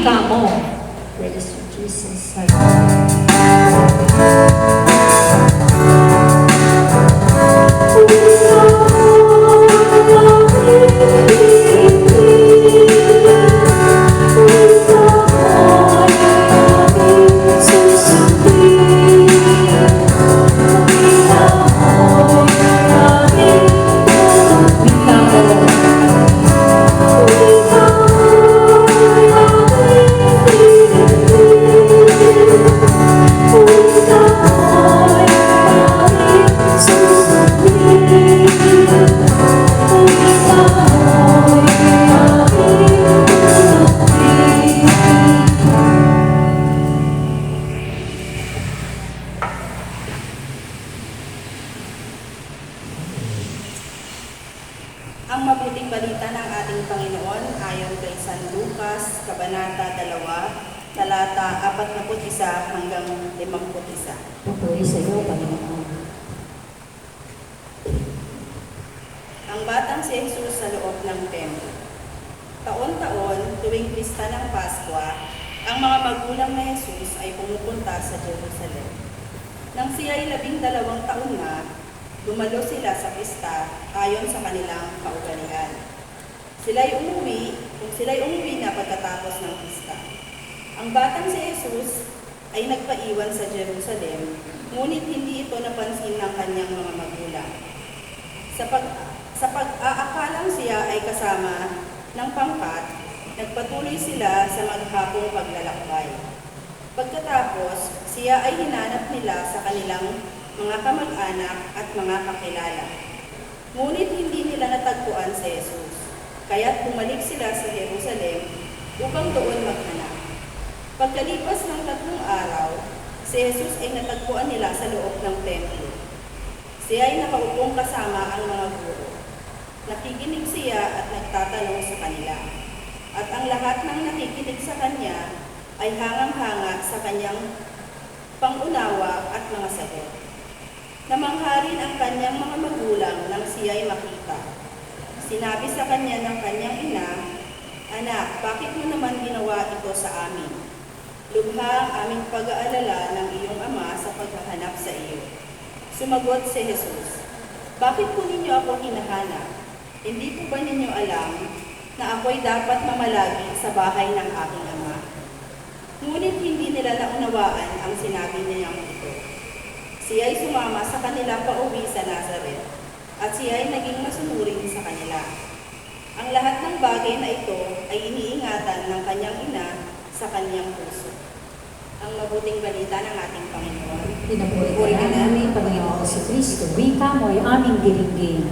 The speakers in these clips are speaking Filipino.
wika mo. Praise you, Jesus. Ang mabuting balita ng ating Panginoon ayon kay San Lucas, Kabanata 2, talata 41 hanggang 51. Pupuri sa iyo, Panginoon. Ang batang si Jesus sa loob ng templo. Taon-taon, tuwing pista ng Pasko, ang mga magulang na Jesus ay pumupunta sa Jerusalem. Nang siya ay 12 taon na, dumalo sila sa pista ayon sa kanilang kaugalian. Sila'y umuwi na pagkatapos ng pista. Ang batang si Jesus ay nagpaiwan sa Jerusalem, ngunit hindi ito napansin ng kanyang mga magulang. Sa pag-aakalang siya ay kasama ng pangkat, nagpatuloy sila sa maghapong paglalakbay. Pagkatapos, siya ay hinanap nila sa kanilang mga kamag-anak at mga kakilala. Ngunit hindi nila natagpuan si Jesus, kaya't bumalik sila sa Jerusalem upang doon maghanap. Pagkalipas ng 3 araw, si Jesus ay natagpuan nila sa loob ng templo. Siya ay nakaupong kasama ang mga guro. Nakikinig siya at nagtatanong sa kanila. At ang lahat ng nakikinig sa kanya ay hangang-hanga sa kanyang pangunawa at mga sagot. Namangha rin ang kanyang mga magulang nang siya'y makita. Sinabi sa kanya ng kanyang ina, "Anak, bakit mo naman ginawa ito sa amin? Lubha ang aming pag-aalala ng iyong ama sa paghahanap sa iyo." Sumagot si Jesus, "Bakit po ninyo ako hinahanap? Hindi po ba ninyo alam na ako'y dapat mamalagi sa bahay ng aking ama?" Ngunit hindi nila naunawaan ang sinabi niyang ito. Siya ay sumama sa kanila pauwi sa Nazaret, at siya ay naging masunurin sa kanila. Ang lahat ng bagay na ito ay iniingatan ng kanyang ina sa kanyang puso. Ang mabuting balita ng ating Panginoon. Pinupuri ka namin, Panginoon si Kristo. Wika mo ay aming diringgin.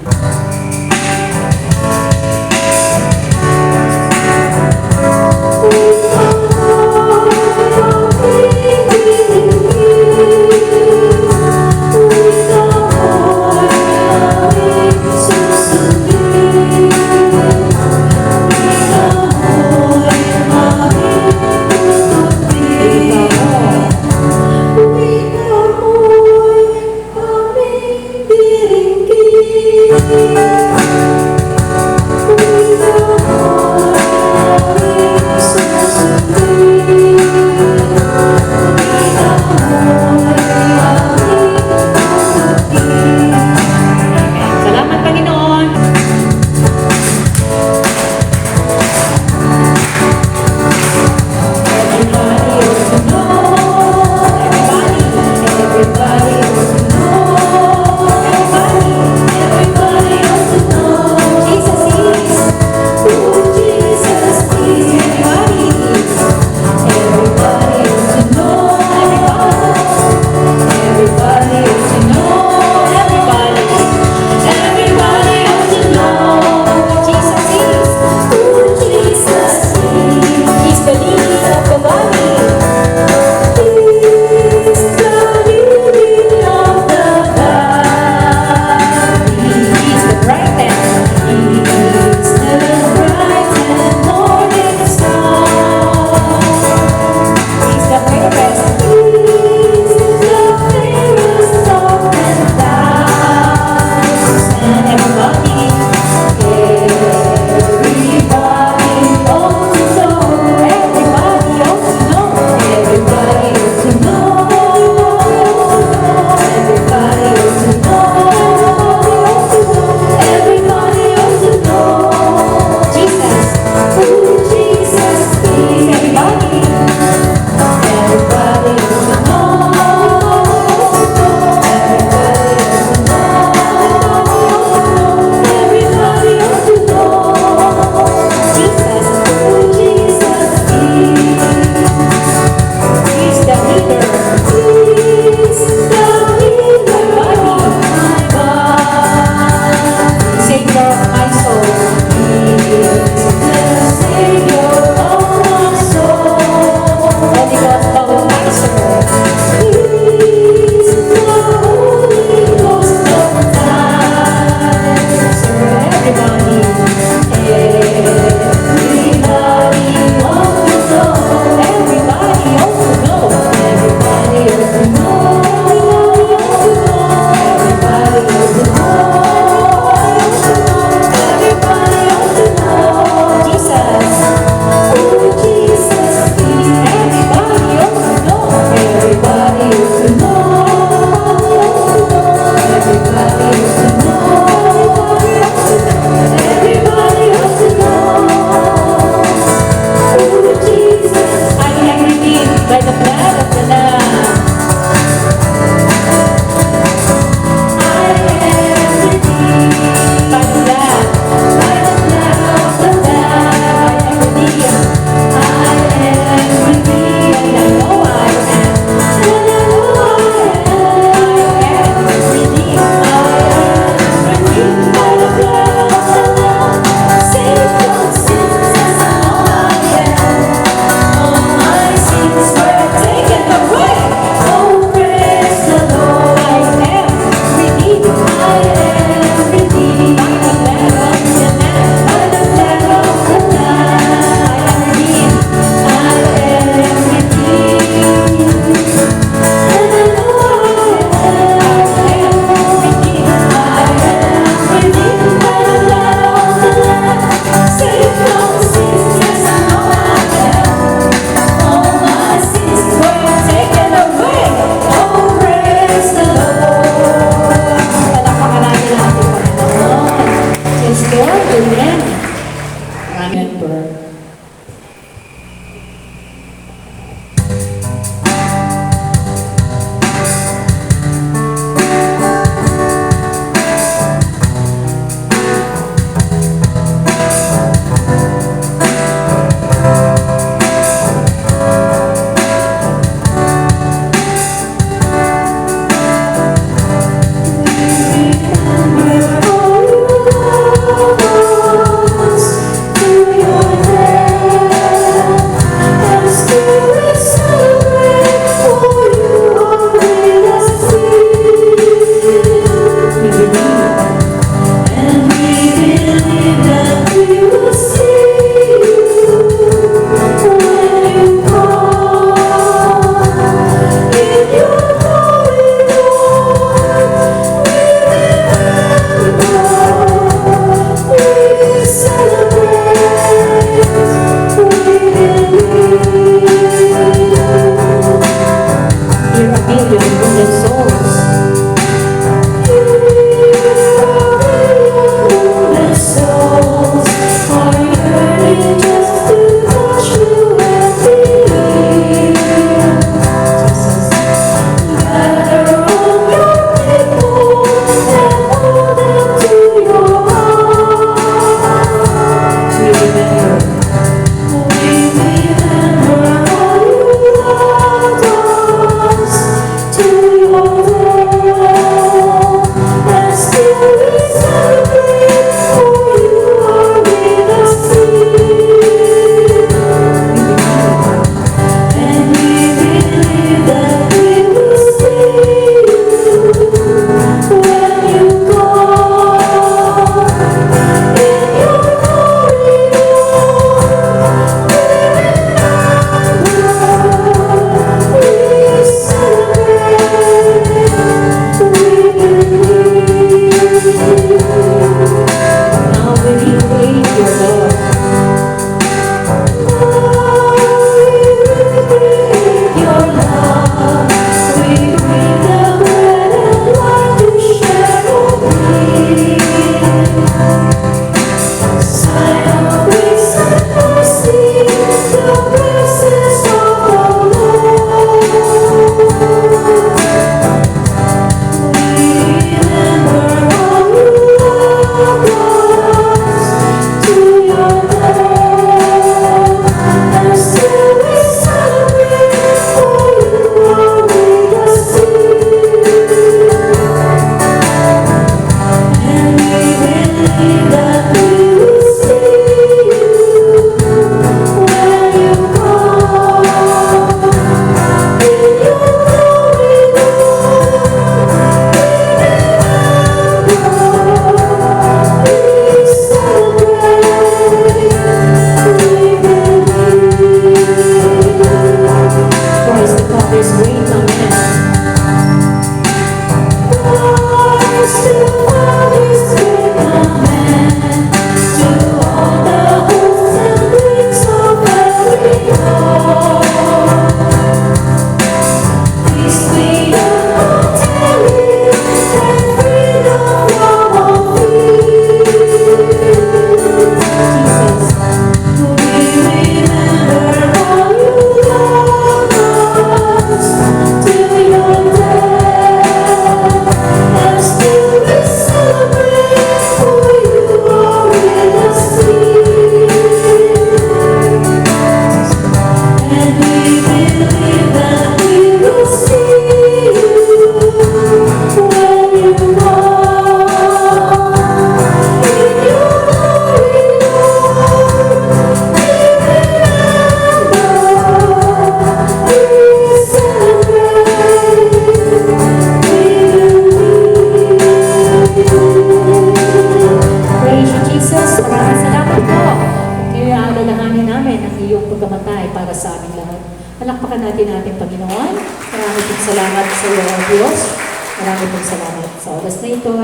Palakpakan natin ating Panginoon. Marami pong salamat sa iyo, O Diyos. Marami pong salamat sa oras na ito.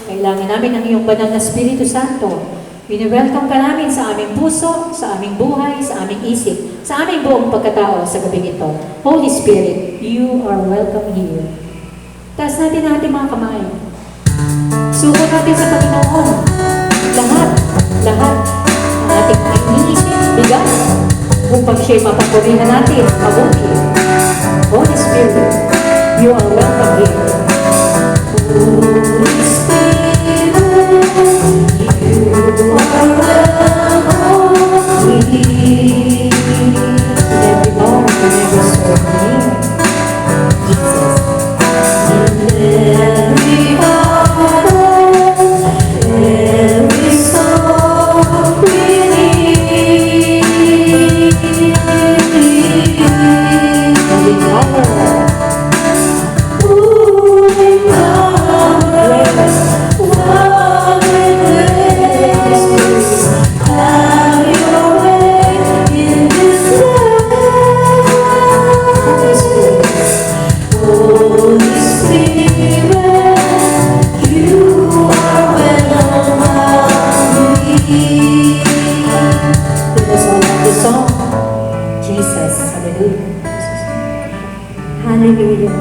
Kailangan namin ang iyong banal na Espiritu Santo. Wini-welcome ka namin sa aming puso, sa aming buhay, sa aming isip, sa aming buong pagkatao sa gabing ito. Holy Spirit, you are welcome here. Taas natin ang ating mga kamay. Suko natin sa Panginoon. Lahat ang ating iniisip, bigas, upang siya'y mapapurihan natin, mabuti. Holy Spirit, you are welcome here. Holy Spirit, you are welcome here. In every moment, in every circle, Jesus. In every heart, every soul, we need. Holy power. Holy power. Have your way in this life. Holy Spirit, you are welcome here. Let us all love the song. Jesus, hallelujah. Hallelujah.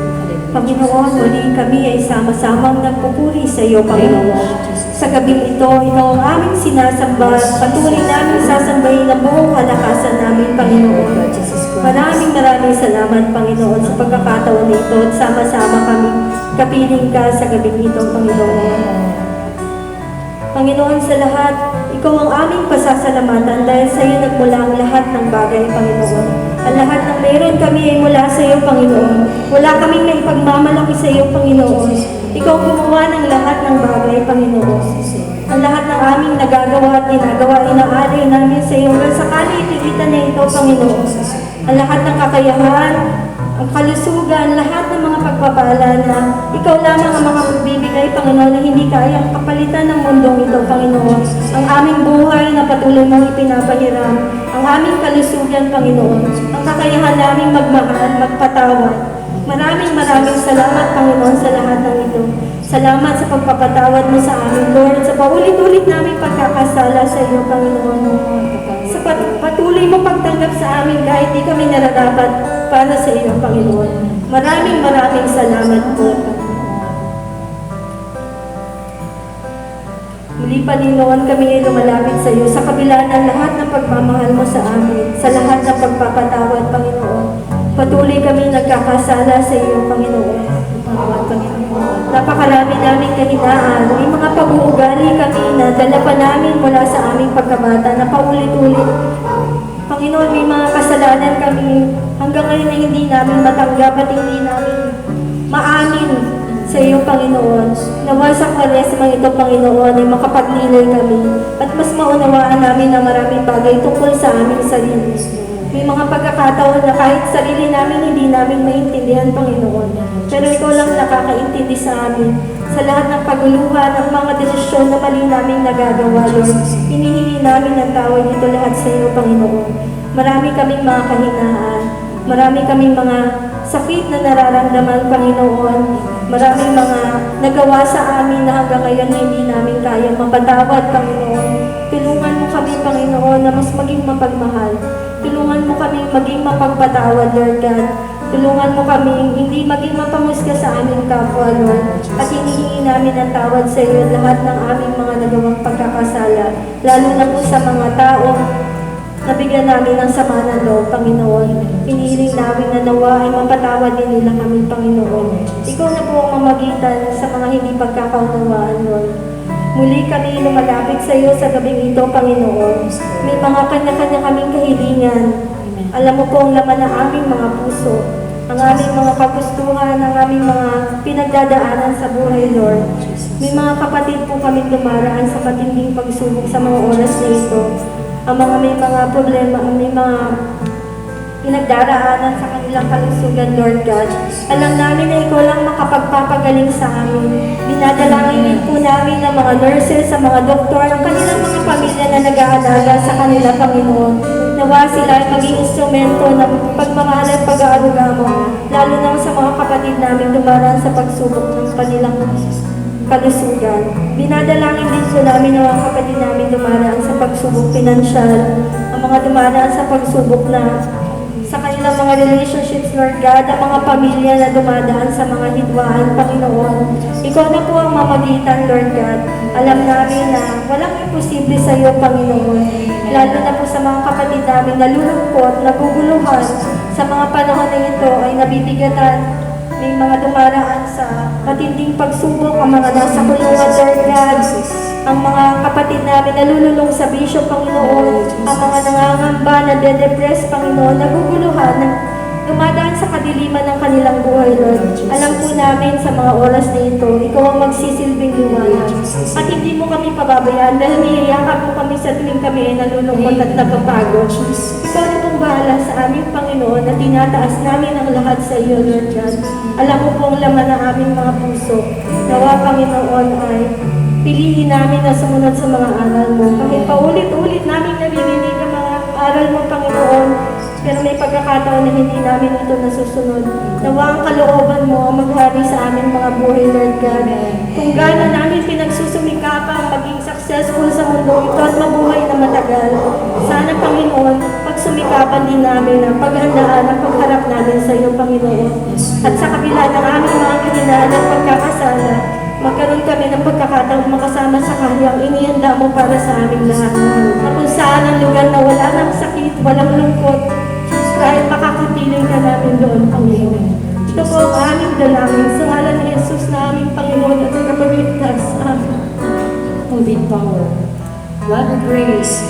Panginoon, muli kami ay sama-samang nagpupuri sa iyo, Panginoon. Sa gabing ito ang aming sinasamba, patuloy namin sasambahin ang buong kalakasan namin, Panginoon. Maraming salamat, Panginoon, sa pagkakataon na ito at sama-sama kami kapiling ka sa gabing ito, Panginoon. Panginoon, sa lahat, ikaw ang aming pasasalamatan dahil sa iyo nagmula ang lahat ng bagay, Panginoon. Ang lahat ng meron kami ay mula sa iyo, Panginoon. Wala kaming naipagmamalaki sa iyo, Panginoon. Ikaw gumawa ng lahat ng bagay, Panginoon. Ang lahat ng aming nagagawa at ginagawa, inaari namin sa iyo. Hanggang sakali itigitan na ito, Panginoon. Ang lahat ng kakayahan, ang kalusugan, lahat ng mga pagpapala na ikaw lamang ang makapagbibigay, Panginoon, na hindi kayang kapalitan ng mundong ito, Panginoon. Ang aming buhay na patuloy mong ipinapahiram, ang aming kalusugan, Panginoon, ang kakayahan naming magmahal, magpatawad. Maraming salamat, Panginoon, sa lahat ng ito. Salamat sa pagpapatawad mo sa amin, Lord, sa paulit-ulit naming pagkakasala sa iyo, Panginoon. Sa patuloy mo pagtanggap sa amin kahit di kami nararapat para sa iyo, Panginoon. Maraming salamat po. Muli, Panginoon, kami ay lumalapit sa iyo sa kabila ng lahat ng pagmamahal mo sa amin, sa lahat ng pagpapatawad, Panginoon. Patuloy kami nagkakasala sa iyo, Panginoon. Napakarami naming kahinaan. May mga pag-uugali kami na dala pa namin mula sa aming pagkabata na paulit-ulit. Panginoon, may mga kasalanan kami hanggang ngayon na hindi namin matanggap at hindi namin maamin sa iyo, Panginoon. Nawa sa Kwaresma ito, Panginoon, ay makapagnilay kami at mas maunawaan namin ang maraming bagay tungkol sa aming sarili. May mga pagkakataon na kahit sarili namin hindi namin maintindihan, Panginoon. Pero ikaw lang nakakaintindi sa amin. Sa lahat ng paguluhan, ng mga desisyon na mali namin nagagawa, Lord, hinihingi namin ang tawad dito lahat sa iyo, Panginoon. Marami kaming mga kahinaan. Marami kaming mga sakit na nararamdaman, Panginoon. Maraming mga nagawa sa amin na hanggang ngayon na hindi namin kayang mapatawad, Panginoon. Tulungan mo kami, Panginoon, na mas maging mapagmahal. Tulungan mo kami maging mapagpatawad, Lord God. Tulungan mo kami hindi maging mapamusga sa aming kapwa, Lord. At hinihingi namin ang tawad sa iyo lahat ng aming mga nagawang pagkakasala, lalo na po sa mga taong nabigyan namin ng sama ng loob, Panginoon. Hinihiling namin na nawa ay mapatawad din nila kami, Panginoon. Ikaw na po ang mamagitan sa mga hindi pagkakaunawaan, Lord. Muli kami lumalapit sa iyo sa gabing ito, Panginoon. May mga kanya-kanya kaming kahilingan. Alam mo po ang laman ng aming mga puso, ang aming mga kagustuhan, ang aming mga pinagdadaanan sa buhay, Lord. May mga kapatid po kami dumaraan sa matinding pagsubok sa mga oras na ito. Ang mga may mga problema, may mga pinagdaraanan sa kanilang kalusugan, Lord God. Alam namin na ikaw lang makapagpapagaling sa amin. Dinadalangin po namin ang mga nurses, sa mga doktor, ang kanilang mga pamilya na nag-aalaga sa kanila, Panginoon. Nawa sila ay maging instrumento ng pagmamahal at pag-aaruga mo, lalo na sa mga kapatid namin dumaraan sa pagsubok ng kanilang kalusugan. Dinadalangin din po namin ang mga kapatid namin dumaraan sa pagsubok pinansyal, ang mga dumaraan sa pagsubok na sa kanilang mga relationships, Lord God, ang mga pamilya na dumadaan sa mga hidwaan, Panginoon. Ikaw na po ang mamagitan, Lord God. Alam namin na walang imposible sa iyo, Panginoon. Lalo na po sa mga kapatid namin na lulungkot, naguguluhan, sa mga panahon na ito ay nabibigatan. May mga dumaraan sa matinding pagsubok, ang mga nasa kulungan, Lord God. Ang mga kapatid namin nalululong sa bisyo, Panginoon, ang mga nangangamba, nade-depress, Panginoon, naguguluhan, dumadaan sa kadiliman ng kanilang buhay, Lord. Alam po namin sa mga oras na ito, Ikaw ang magsisilbing liwanag. At hindi mo kami pababayaan dahil niyayakap mo kami sa tuwing kami ay nalulungkot at napapagod. Ikaw na pong bahala sa aming Panginoon at tinataas namin ang lahat sa iyo, Lord God. Alam mo po ang laman ng aming mga puso. Nawa, Panginoon, ay piliin namin na sumunod sa mga aral mo. Kahit paulit-ulit namin naririnig ang mga aral mo, Panginoon, pero may pagkakataon na hindi namin ito nasusunod. Nawa ang kalooban mo ang maghari sa aming mga buhay, Lord God. Kung gaano namin pinagsusumikapang maging successful sa mundo ito at mabuhay na matagal, sana, Panginoon, pagsumikapan din namin ang paghandaan ang pagharap namin sa iyo, Panginoon. At sa kabila ng aming mga kahinaan at pagkakasala, magkaroon kami ng pagkakataong makasama sa kahyang inihanda mo para sa aming lahat. Na kung saan ang lugar na wala ng sakit, walang lungkot, kahit makakapiling ka namin doon, Panginoon. Ito po ang aming dalangin sa ngalan ni Jesus na aming Panginoon at tagapagligtas. Amen. Moving power. Love and grace.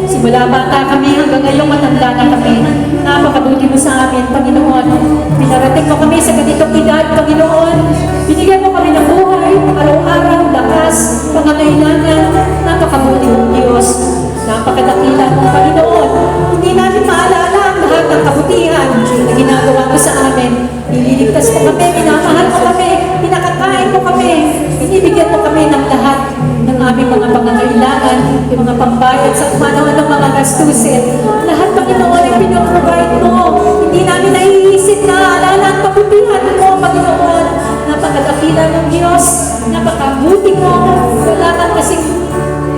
Simula bata kami hanggang ngayong matanda na kami. Napakabuti mo sa amin, Panginoon. Pinarating mo kami sa ganitong edad, Panginoon. Binigyan mo kami ng buhay, araw-araw, lakas, pangangailangan. Napakabuti mong Diyos. Napakadakila mong Panginoon. Hindi namin maalala ang lahat ng kabutihan na ginagawa mo sa amin. Nililigtas mo kami, minamahal mo kami, pinakakain mo kami. Binibigyan mo kami ng lahat ng aming mga pangangailangan, yung mga pambayad sa kumanawan ng mga gastusin. Lahat, Panginoon, ay pinaprovide mo. Hindi namin naiisip na alala ang kabutihan mo, Panginoon. Napakadakila ng Diyos, napakabuti mo. Wala kang kasing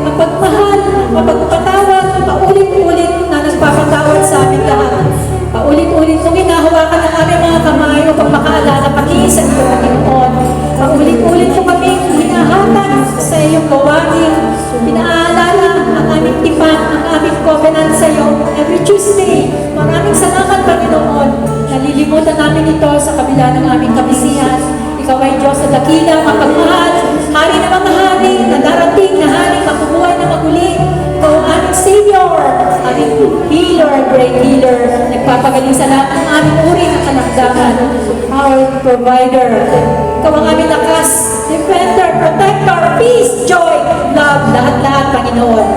mapagmahal, mapagpatawad, paulit-ulit na nagpapatawad sa amin lahat. Paulit-ulit mong hinahawakan ng aming mga kamay upang makaalala kami sa iyo, Panginoon. Paulit-ulit mo kami hinahatag sa iyong gawain. Pinaalala ang aming tipan, ang aming covenant sa iyo every Tuesday. Maraming salamat, Panginoon. Nalilimutan namin ito sa kabila ng aming kamisihan. Ikaw ay Diyos na dakila, mapagmahal, hari na mga hari, na darating na hari, makubuhay na maguli. Ikaw ang aming Savior, aming healer, great healer. Nagpapagaling sa lahat ng aming uri ng kalakdahan. Our provider. Ikaw ang aming lakas, defender, protector, peace, joy, love, lahat-lahat, Panginoon.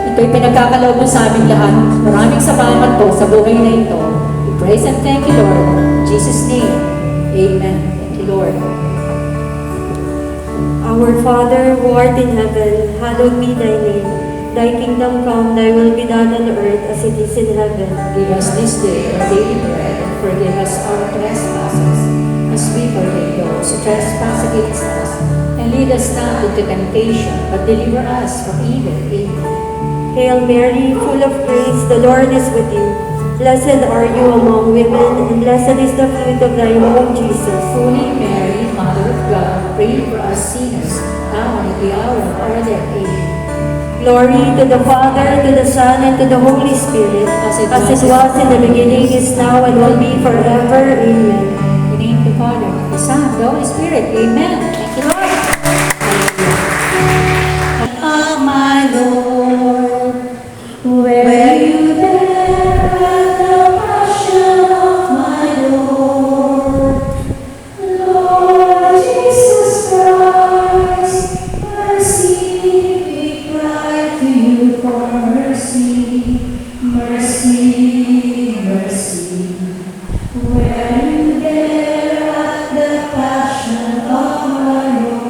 Ito'y pinagkakaloob mo sa aming lahat. Maraming salamat po sa buhay na ito. We praise and thank you, Lord. In Jesus' name, amen. Thank you, Lord. Our Father, who art in heaven, hallowed be thy name. Thy kingdom come, thy will be done on earth as it is in heaven. Give us this day our daily bread, and forgive us our trespasses, as we forgive those who trespass against us. And lead us not into temptation, but deliver us from evil. Amen. Hail Mary, full of grace, the Lord is with you. Blessed are you among women, and blessed is the fruit of thy womb, Jesus. Holy Mary, Mother of God, pray for us sinners, now and at the hour of our death. Amen. Glory to the Father, to the Son, and to the Holy Spirit, as it was in the beginning, is now, and will be forever. Amen. In the name of of the Holy Spirit. Amen. Thank you, Lord. Of my Lord, were you there at the passion of my Lord? Lord Jesus Christ, mercy, we cry to you for mercy, mercy, mercy. Were you there at the passion of my Lord?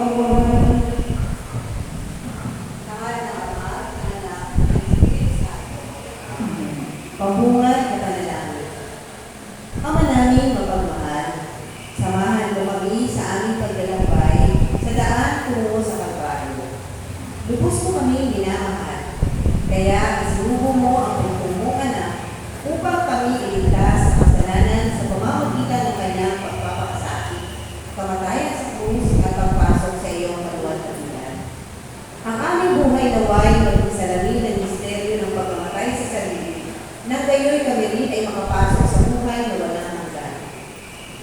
Pamungad at panalangin. Ama namin mapagmahal, samahan mo kami sa aming paglalakbay sa daan tungo sa Kalbaryo. Lubos mo kami minamahal, kaya isinubo mo ang pagpumong anak upang kami iligtas sa kasalanan sa pamamagitan ng kanyang pagpapakasakit, kamatayan sa krus at pagpasok sa iyong kaluwalhatian. Ang aming buhay naway maging salamin ng misteryo ng pagkamatay sa sarili, nang gayoy kami rin ay makapasok sa buhay na walang hanggan.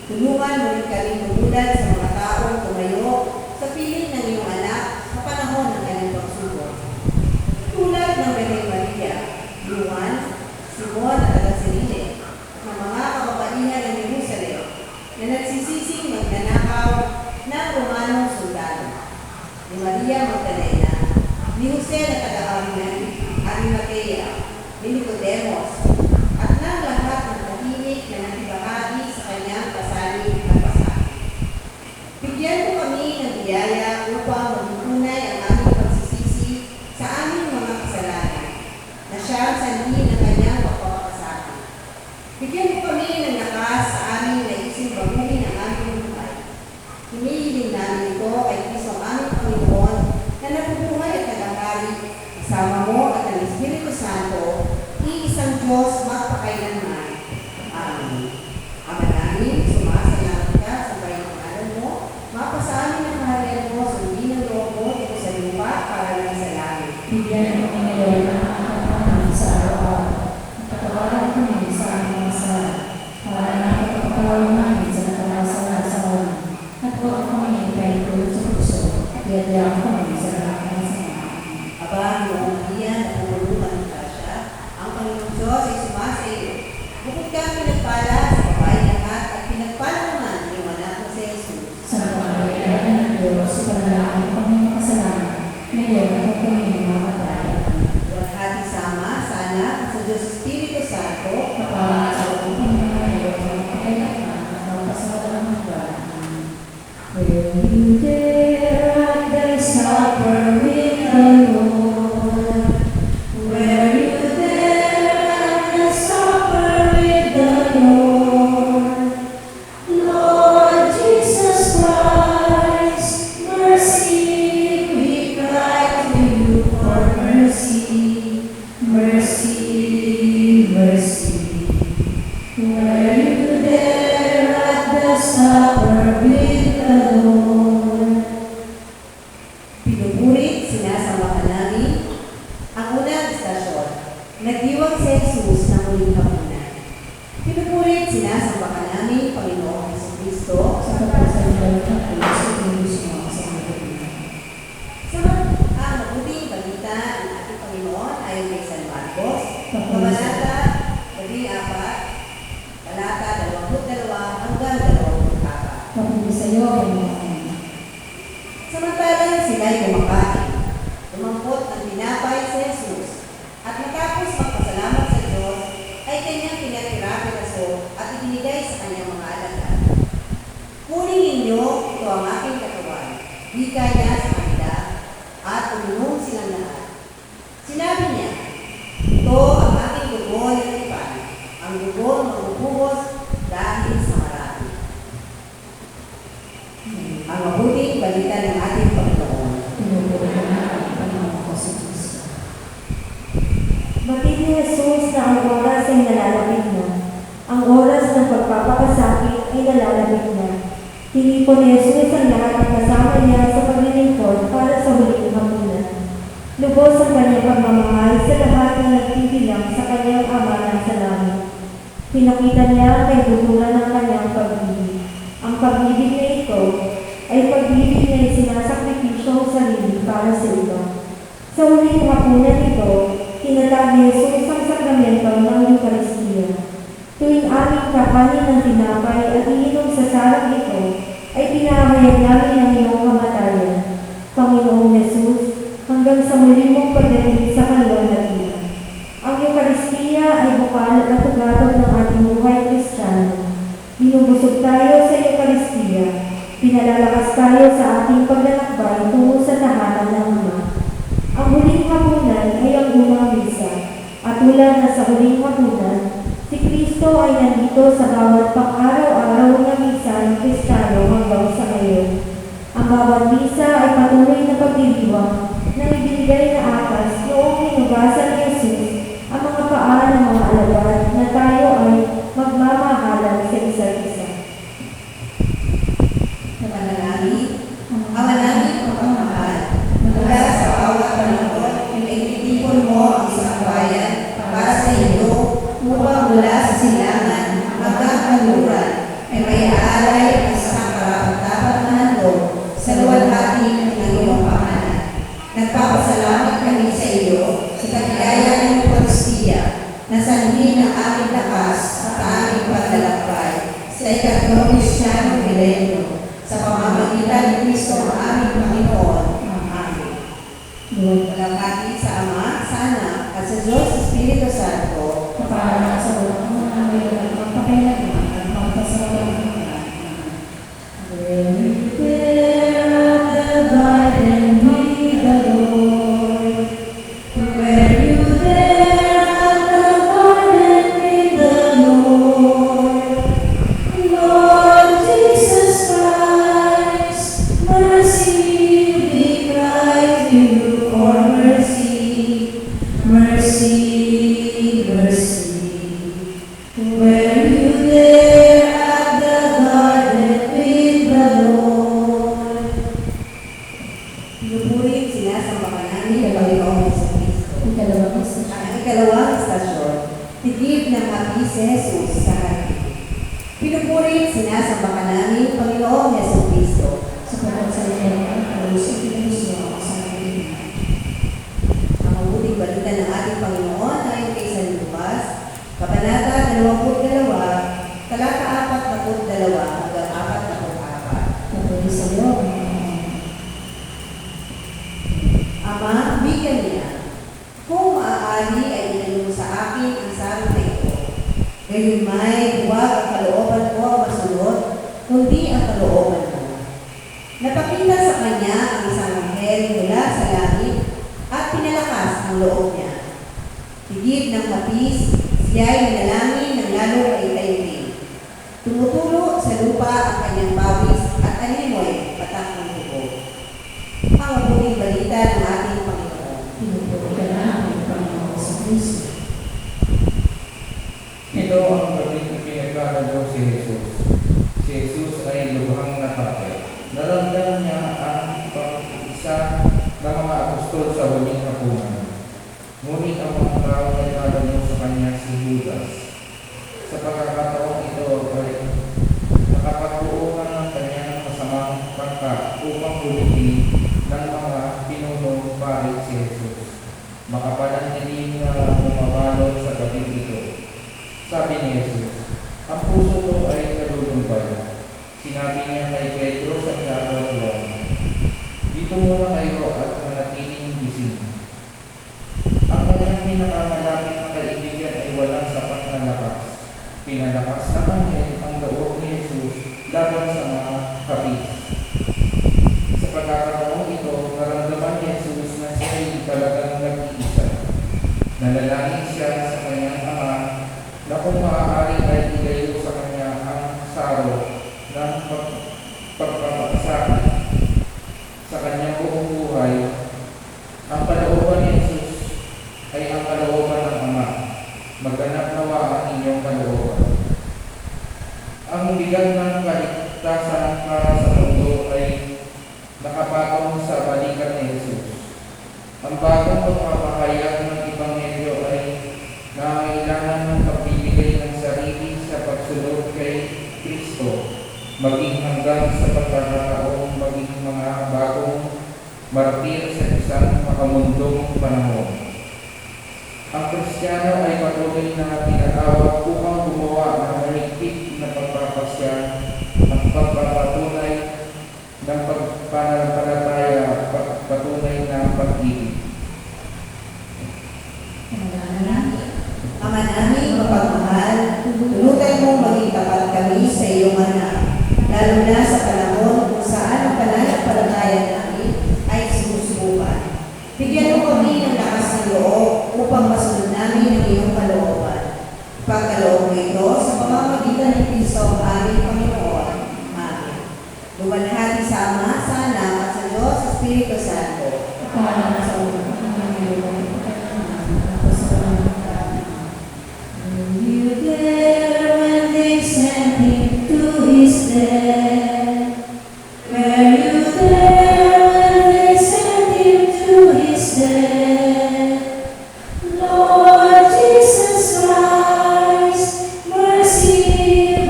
Tulungan mo rin kami tumulad sa mga taong tumayo sa piling ng iyong anak sa panahon ng kanyang pagsubok. Tulad ng Birhen Maria, Juan, Simon at Agasirine, ng mga kababaihan ng Jerusalem na nagsisising magnanakaw ng Romanong sundalo, ni Maria Magdalena, ni Jose na taga-Arimatea, ni Nicodemos, at ng lahat ng tahimik na nakibahagi sa kanyang pasanin at pasanin. Bigyan mo kami ng biyaya upang magtunay ang aming pagsisisi sa aming mga kasalanan, na siyang sanhi ng kanyang pagpapakasakit. Bigyan mo kami ng lakas sa aming naising baguhin ang aming buhay. Hinihiling namin ito ay Kristo ang aming Panginoon na nabubuhay at nagahari, kasama mo at ang Espiritu Santo, iisang Diyos magpakailanman. Amen. Ama namin, sumasalamat ka sa bayang pangalan mo, mapasamin ang kaharian mo, sundin ang loob mo dito sa lupa para lang sa langit. Bigyan mo kami ngayon ng aking sa araw-araw. At patawaran kami sa aming mga sala, para nakapagpapawin namin sa nakalasalan sa ulan. At huwag kami ipahintulot sa puso, at iadya kami sa lahat ng sama. Aba, noong Maria, napumulungan ng Tasya, ang Panginoong Diyos ay sumasa iyo. Bukod kang pinagpala sa babae lahat at pinagpala naman ang iyong anak na si Jesus. Sa pangalagaan ng Diyos, sa panalangin ng Panginoong kasalanan, ngayon at kami mamatay. Hati sama sa anak at sa Diyos Espiritu Santo, Kapag-asal ng Panginoon ngayon, magpakailangan at magpasawalang hanggan. Were you there at the supper with the Lord? Were you there at the supper with the Lord? Lord Jesus Christ, mercy, we cry to you for mercy, mercy, mercy. Were you there at the supper with the Lord? pinupurit, sinasamba ka namin. Ang unang istasyon, nagdiwang si Jesus ng muling hapunan. Pinupurit, sinasamba ka namin, Panginoong Jesucristo. Sa pagpasalimbalan ng Diyos, sa Diyos mo sa mga kaibigan. Sa mabuting balita ng ating Panginoon ayon kay San Marcos, Kabanata 14, talata 22 hanggang 24. Mabuti sa iyo, Panginoon. Samantalang sila'y kumakain, lumampot ng tinapay si Jesus, at matapos magpasalamat sa Diyos, ay kanyang pinatira-piraso at ibinigay sa kanyang mga alagad. Kunin ninyo, ito ang aking katawan, wika niya sa kanila, at uminom silang lahat. Sinabi niya, ito ang aking dugo ng tipan, ang dugo magbubuhos dahil sa marami. Ang mabuting balita ng ating Panginoon. Pinupuri ka na ang Panginoon ko sa Diyos. Batid ni Jesus na ang oras ay nalalapit na. Ang oras ng pagpapakasakit ay nalalapit na. Tinipon ni Jesus ang lahat ng kasama niya sa paglilingkod para sa huling hapunan. Lubos ang kanyang pagmamahal sa lahat ng nagtibilang sa kanyang Ama sa langit. Pinakita niya ang kaibuturan ng kanyang pag-ibig. Ang pag-ibig na ito ito ay pag-ibig na isinasakripisyo ang sarili para sa iba. Sa huling hapunan ito, tinatag ni Jesus ang sakramento ng Eucharistia. Tuwing aming kakanin ng tinapay at iinom sa sarang ito, ay pinahayag namin ang iyong kamatayan, Panginoong Jesus, hanggang sa muli mong pagdating sa kaluwalhatian. Ang Eucharistia ay bukal at ugatog ng ating buhay Kristiyano. Binubusog tayo sa Eucharistia, pinalalakas tayo sa ating paglalakbay tungo sa tahanan ng Ama. Ang huling hapunan ay ang unang misa, at tulad na sa huling hapunan, si Kristo ay nandito sa bawat pang-araw-araw na misa ng Kristiyano hanggang sa ngayon. Ang bawat misa ay patuloy na pagdiriwang na ibinigay na akas noong hinugasan ni Jesus ang mga paa ng mga alagad na tayo ay magmamahalan sa isa't isa. Sa panalangin, Ama namin mapagmahal, mula sa bawat panahon, pinagtitipon mo ang isang bayan para sa iyo, upang mula sa silangan hanggang kanluran, ay may aalay ang isang karapat-dapat na handog sa luwalhati ng iyong pangalan. Nagpapasalamat kami sa iyo sa kagaya ng Eucharistia na sanhi ng aming lakas at aming paglalakbay sa ikatlong Kristiyano milenyo sa pamamagitan ni Kristo ang aming Panginoon. Amen. Walakati sa Ama, sa Anak, at sa Diyos Espiritu Santo, Para sa ulang mga ngayon, magpakailanman at magpasalamat. When you there at the garden with the Lord, when you there at the garden with the Lord, Lord Jesus Christ, mercy, we cry to you for mercy, mercy, mercy. When you there at the garden with the Lord. pinupurit sinasamba ka namin ng Panginoong Jesucristo. Ang ikalawang istasyon, tigib ng api si Jesus sa hati. Pinupurit sinasamba ka namin Panginoong Jesucristo. Sapagat sa iyo, ang sa Pilipinas ako sa Pilipinas. Ang mabuting balita ng ating Panginoon ayon kay San Lucas, Kabanata 22, talata 42 hanggang 44. Patuloy sa iyo, Ama, bigyan niya. Kung maaari ay inanong sa akin ang sarang na ito. Gayon may huwag ang kalooban ko ang masunod, kundi ang kalooban mo. Napakita sa kanya ang isang anghel mula sa langit at pinalakas ang loob niya. Higit ng hapis, siya ay nanalangin ng lalong kaitay-tay. Tumutulo sa lupa ang kanyang pawis at animoy patak ng dugo. Ang mabuting balita ng ating Panginoon. pinupuri ka namin, Panginoon sa Kristo. Ito ang gabing pinagkakagaw si Jesus. Si Jesus ay lubhang natakot. Naramdaman niya ang pag-isa ng mga apostol sa huling hapunan. Ngunit ang mga tao ay nagkakagaw sa kanya si Judas. Sa pagkakataong ito ay nakapagbuo ng kanyang masamang pangkat upang hulihin ng mga pinunong parit si Jesus. Makapananilin na bumabalot sa gabi ito. Sabi ni Jesus, ang puso ko ay kalulumbay. Sinabi niya kay Pedro sa ibabaw ng Juan, dito muna kayo at manatiling gising. Ang kanyang pinakamalapit na kaibigan ay walang sapat na lakas. Pinalakas na anghel ang loob ni Jesus laban sa mga kapis. Sa pagkakataong ito, naramdaman ni Jesus na siya ay talagang nag-iisa. Nanalangin siya sa kanyang ama na kung maaari ay ilayo sa kanya ang saro ng pagpapakasakit sa kanyang buong buhay. Ang kalooban ni Jesus ay ang kalooban ng Ama. Magganap nawa ang inyong kalooban. Ang bigat ng kaligtasan para sa mundo ay nakapatong sa balikan ni Jesus. Ang bagong pagpapahayag ng Ebanghelyo ay nangailangan ng pagbibigay ng sarili sa pagsunod kay Kristo, maging hanggang sa pagkakataong maging mga bagong martir sa isang makamundong panahon. Ang Kristiyano ay patuloy na tinatawag upang gumawa ng mahigpit na pagpapasya at pagpapatunay ng pananampalataya at patunay na pag-ibig. Ama namin mapagmahal, tulutan mong maging tapat kami sa iyong anak, lalo na sa panahon kung saan ang pananampalataya namin ay sumusubukan. Bigyan mo kami ng lakas ng loob upang masunod namin ang iyong kalooban. Pagkaloob mo ito sa pamamagitan ni Kristo ang aming Panginoon. Amen. Lumalhati sa Ama, sa Anak, at sa Diyos, sa Espiritu Santo. You there when they sent him to his death? Were you there when they sent him to his death? Lord Jesus Christ, mercy,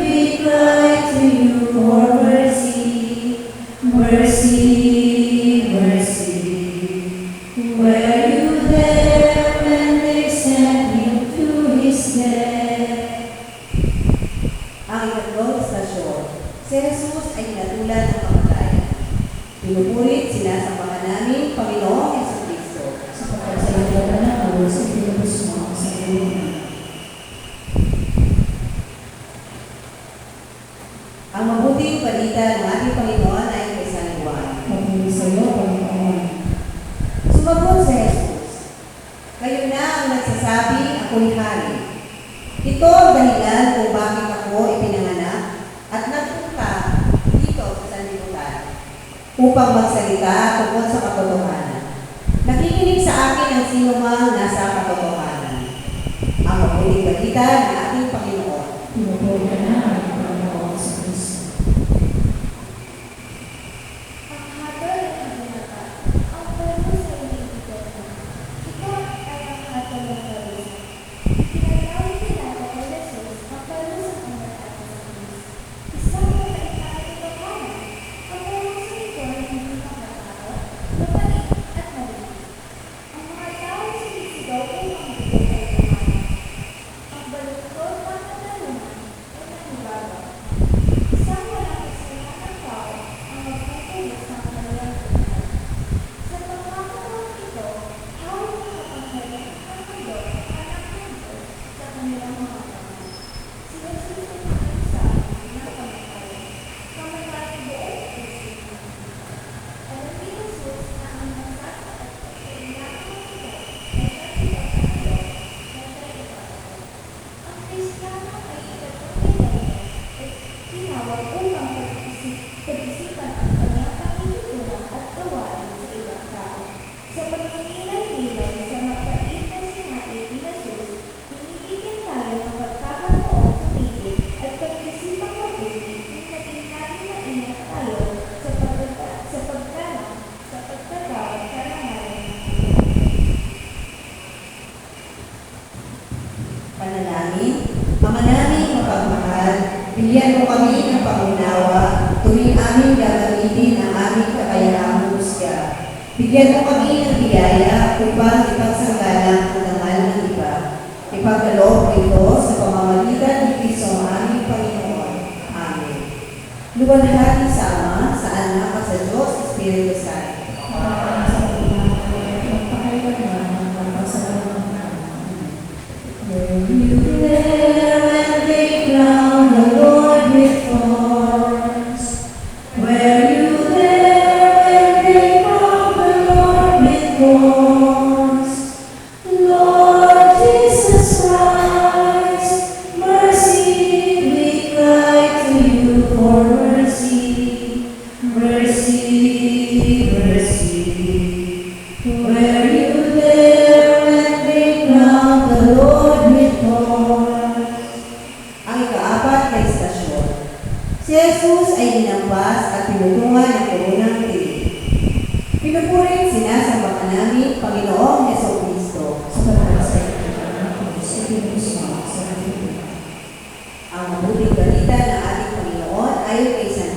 we cry to you for mercy, mercy, mercy. Were you there when they sent him to his death? Ang ikatlong istasyon, si Jesus ay hinatulan ng kamatayan. Pinupurit sinasambahan namin, Panginoong Jesucristo. Sapagkat sa iyo na ang sa pinubos mo sa iyo. Ang mabuting balita ng ating Panginoon ay kay San Juan. Pagmuli sa iyo, Panginoon. Sumagot si Jesus, kayo na ang nagsasabi ako'y hari. Ito ang dahilan kung bakit ako ipinanganak at nagpunta dito sa sanlibutan upang magsalita tungkol sa katotohanan. Nakikinig sa akin ang sinumang nasa katotohanan. Ang mabuting balita ng ating Panginoon. Pinupuri ka na ang Panginoon sa Kristo. Ang hatol ay ang binata, ang parusa ay iniigot na. Ito ay ang hatol ng parusa. Pinatawid nila kay Jesus ang parusa ng nagtatamis. Isang makaitang itokanan, ang parusa nito ay hindi makatakot, mapait at maliit. Ang mga tao sinisigaw upang bigyan ay kumain. Ang baluktot ng katanungan ay nanibago. Isang walang kasalanan ng tao ang magpapayos ng kanilang buhay. Sa pagkakataon ito, hawak ng kapangyarihan ng mundo ang anak ng Diyos sa kanilang mga kamay. Si Jesus ay nagsasabi ng kamatayan. Kamatayan buong puso. Alam ni Jesus na ang nagsasaad at kailangan ng ito ay katiwag sa Diyos na siya ipapatay. Ang Kristiyano ay ikatlong millennium ay tinawag upang pag-isipan ang kanyang pangitutunan at gawain sa ibang tao. Sa pagkikilay-kilay sa mapait na sinabi ni Jesus, binibigyan tayo ng pagkakataong tumigil at pag-isipang mabuti kung naging natin maingat tayo sa paggalang, sa pagkatawag sa rangalan ng Panalangin, Ama namin mapagmahal, bigyan mo kami ng pangunawa, tuwing aming gagamitin ang aming kakayahang husga. Bigyan mo kami ng biyaya upang ipagsanggalang ang dangal ng iba. Ipagkaloob mo ito sa pamamagitan ni Kristo ang aming Panginoon. Amen. Luwalhati sa Ama, sa Anak, at sa Diyos, Espiritu Santo. Were you there when they crowned the Lord with thorns? Were you there when they crowned the Lord with thorns? Lord Jesus Christ, mercy, we cry to you for mercy, mercy, mercy. Were you there when they crowned the Lord with thorns? Ang ikaapat na istasyon. Si Jesus ay hinampas at pinutungan ng korunang tinig. Pinupurit sinasambahan namin, Panginoong Jesucristo. Sapagkat sa iyo ang Diyos ay pinusma sa iyo. Ang mabuting balita ng ating Panginoon ayon kay San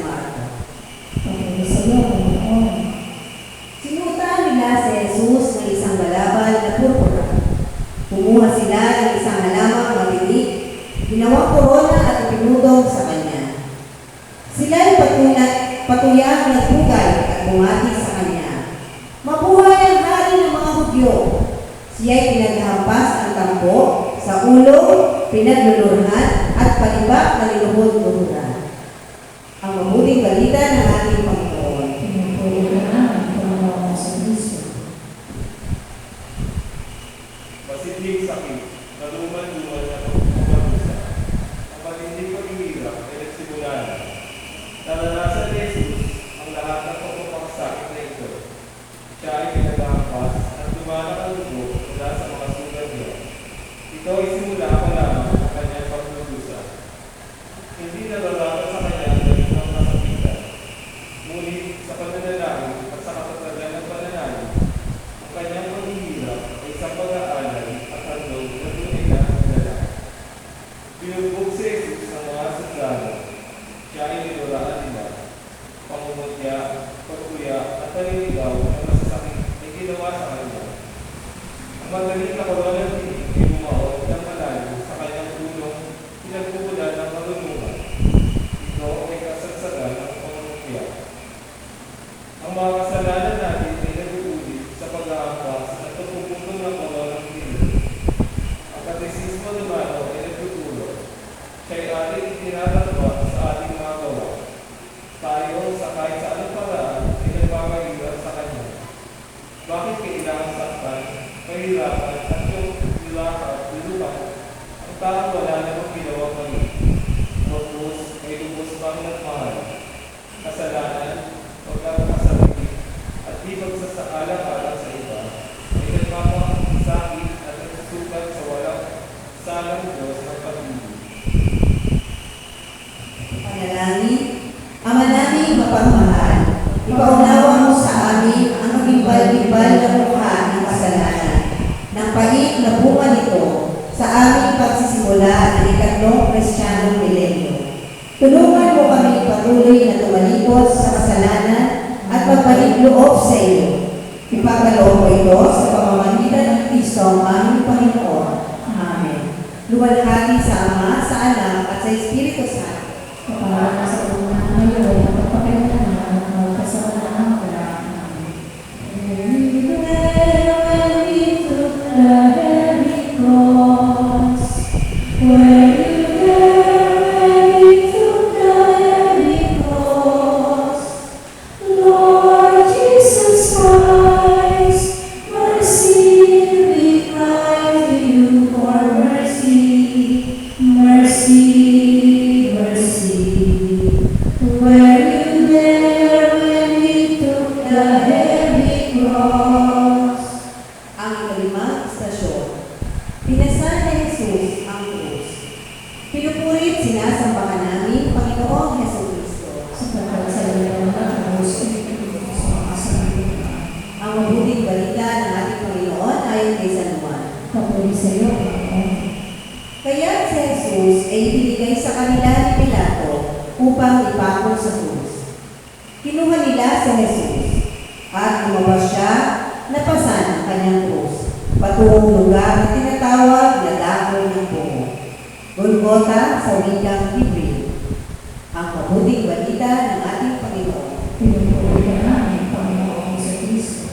ang nagpugay at bumati sa kanya. Mabuhay ang hari ng mga Hudyo! Siya'y pinaghampas ang tampo, sa ulo, pinaglulurhan, at palibak na linuhod-luhuran. Ang mabuting balita ng ating Panginoon. Pinupuri ka namin, Panginoon sa Kristo. Masinding sakit, naluman-luman na pagkukumalusa. Ang matinding paghihirap ay nagsimula na. Naranasan ni Jesus ang lahat ng pagpapaksakit na ito. Siya ay pinaghampas at lumanak ang dugo mula sa mga sugat niya. Ito ay simula pa lamang ng kanyang paglulusa. Hindi nararapat sa kanya ang ganitong kasakitan. Ngunit sa pananalangin at sa katatagan ng pananalig, ang kanyang paghihirap ay isang pag-aalay at handog na tunay na pinala. Binugbog si Jesus ng mga sundalo. Siya ay niluraan nila. Pangungutya, pagkuya, at paninigaw ng masasakit ay ginawa sa kanya. Ang magaling na kawalan din ay bumaot ng malayo sa kanyang tulong pinagpupulan ng marunungan. Ito ay kasagsagan ng pangungutya. Ang mga kasalanan natin ay naguulit sa pag-aampas at pagpuputol ng kawalang tingin. Ang katekismo naman ay nagtutulong. Siya'y ating itinatagwa sa ating mga gawa. Tayo sa kahit sa anong paraan ay nagpapahirap sa Kanya. Bakit kailangan saktan, mahirapan at yung nilakad, lulukan? Ang tao wala namang ginawa mali. Lubos ay lubos pang nagmahal. Kasalanan, pagkakasarili, at di pagsasaalang-alang sa iba, ay nagpapakasakit at nagsusukat sa walang salang Diyos ng pag-ibig. Panalangin, Ama namin mapagmahal, ipaunawa mo sa amin ang magimbal-gimbal na mukha ng kasalanan, ng pahit na bunga nito sa aming pagsisimula ng ikatlong Kristiyanong milenyo. Tulungan mo kami patuloy na tumalikod sa kasalanan at magbalik loob sa iyo. Ipagkaloob mo ito sa pamamagitan ng Kristo ang aming Panginoon. Amen. Luwalhati sa Ama, sa Anak, at sa Espiritu Santo. Kapag sa unang ngayon, at pagpapailangan ng mga kasalanan ng Lord Jesus Christ, mercy, we cry to you for mercy, mercy, mercy. Were you there when we took the heavy cross? Ang ikalimang istasyon. Pinasal ni Jesus ang krus. Pinupurit sinasambahan namin Panginoong Jesucristo. sapagkat sa iyo ang gusto sa mga kasalanan. Ang mabuting balita ng ating Panginoon ayon kay San Juan. Papuri sa iyo, Panginoon. Kaya si Jesus ay ibinigay sa kanila ni Pilato upang ipako sa krus. Kinuha nila si Jesus at lumabas siya na pasan ang kanyang krus patungong lugar na tinatawag na Dako ng Bungo, Golgotha sa wikang Hebreo. Ang mabuting balita ng ating Panginoon. Pinupuri ka namin, Panginoon sa Kristo.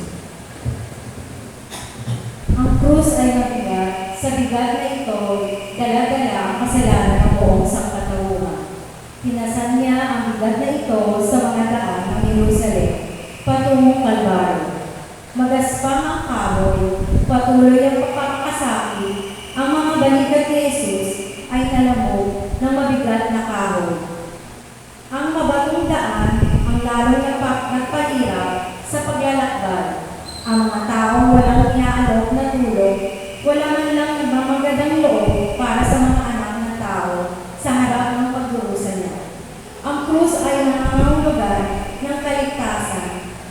Ang krus ay mabigat. Sa bigat na ito, dala-dala ang kasalanan ng buong sangkatauhan. Pinasan niya ang bigat na ito sa mga daan ng Jerusalem, patungong Kalbaryo. Magaspang ang kahoy, patuloy ang pagpapakasakit, ang mga balikat ni Jesus ay nalamog ng mabigat na kahoy. Ang mabatong daan ang lalong nagpahirap sa paglalakbay. Ang mga taong walang inaalok na tulog, wala man lang nagmamagadang loob para sa mga anak ng tao sa harap ng pagdurusa niya. Ang krus ay nangangahulugan ng kaligtasan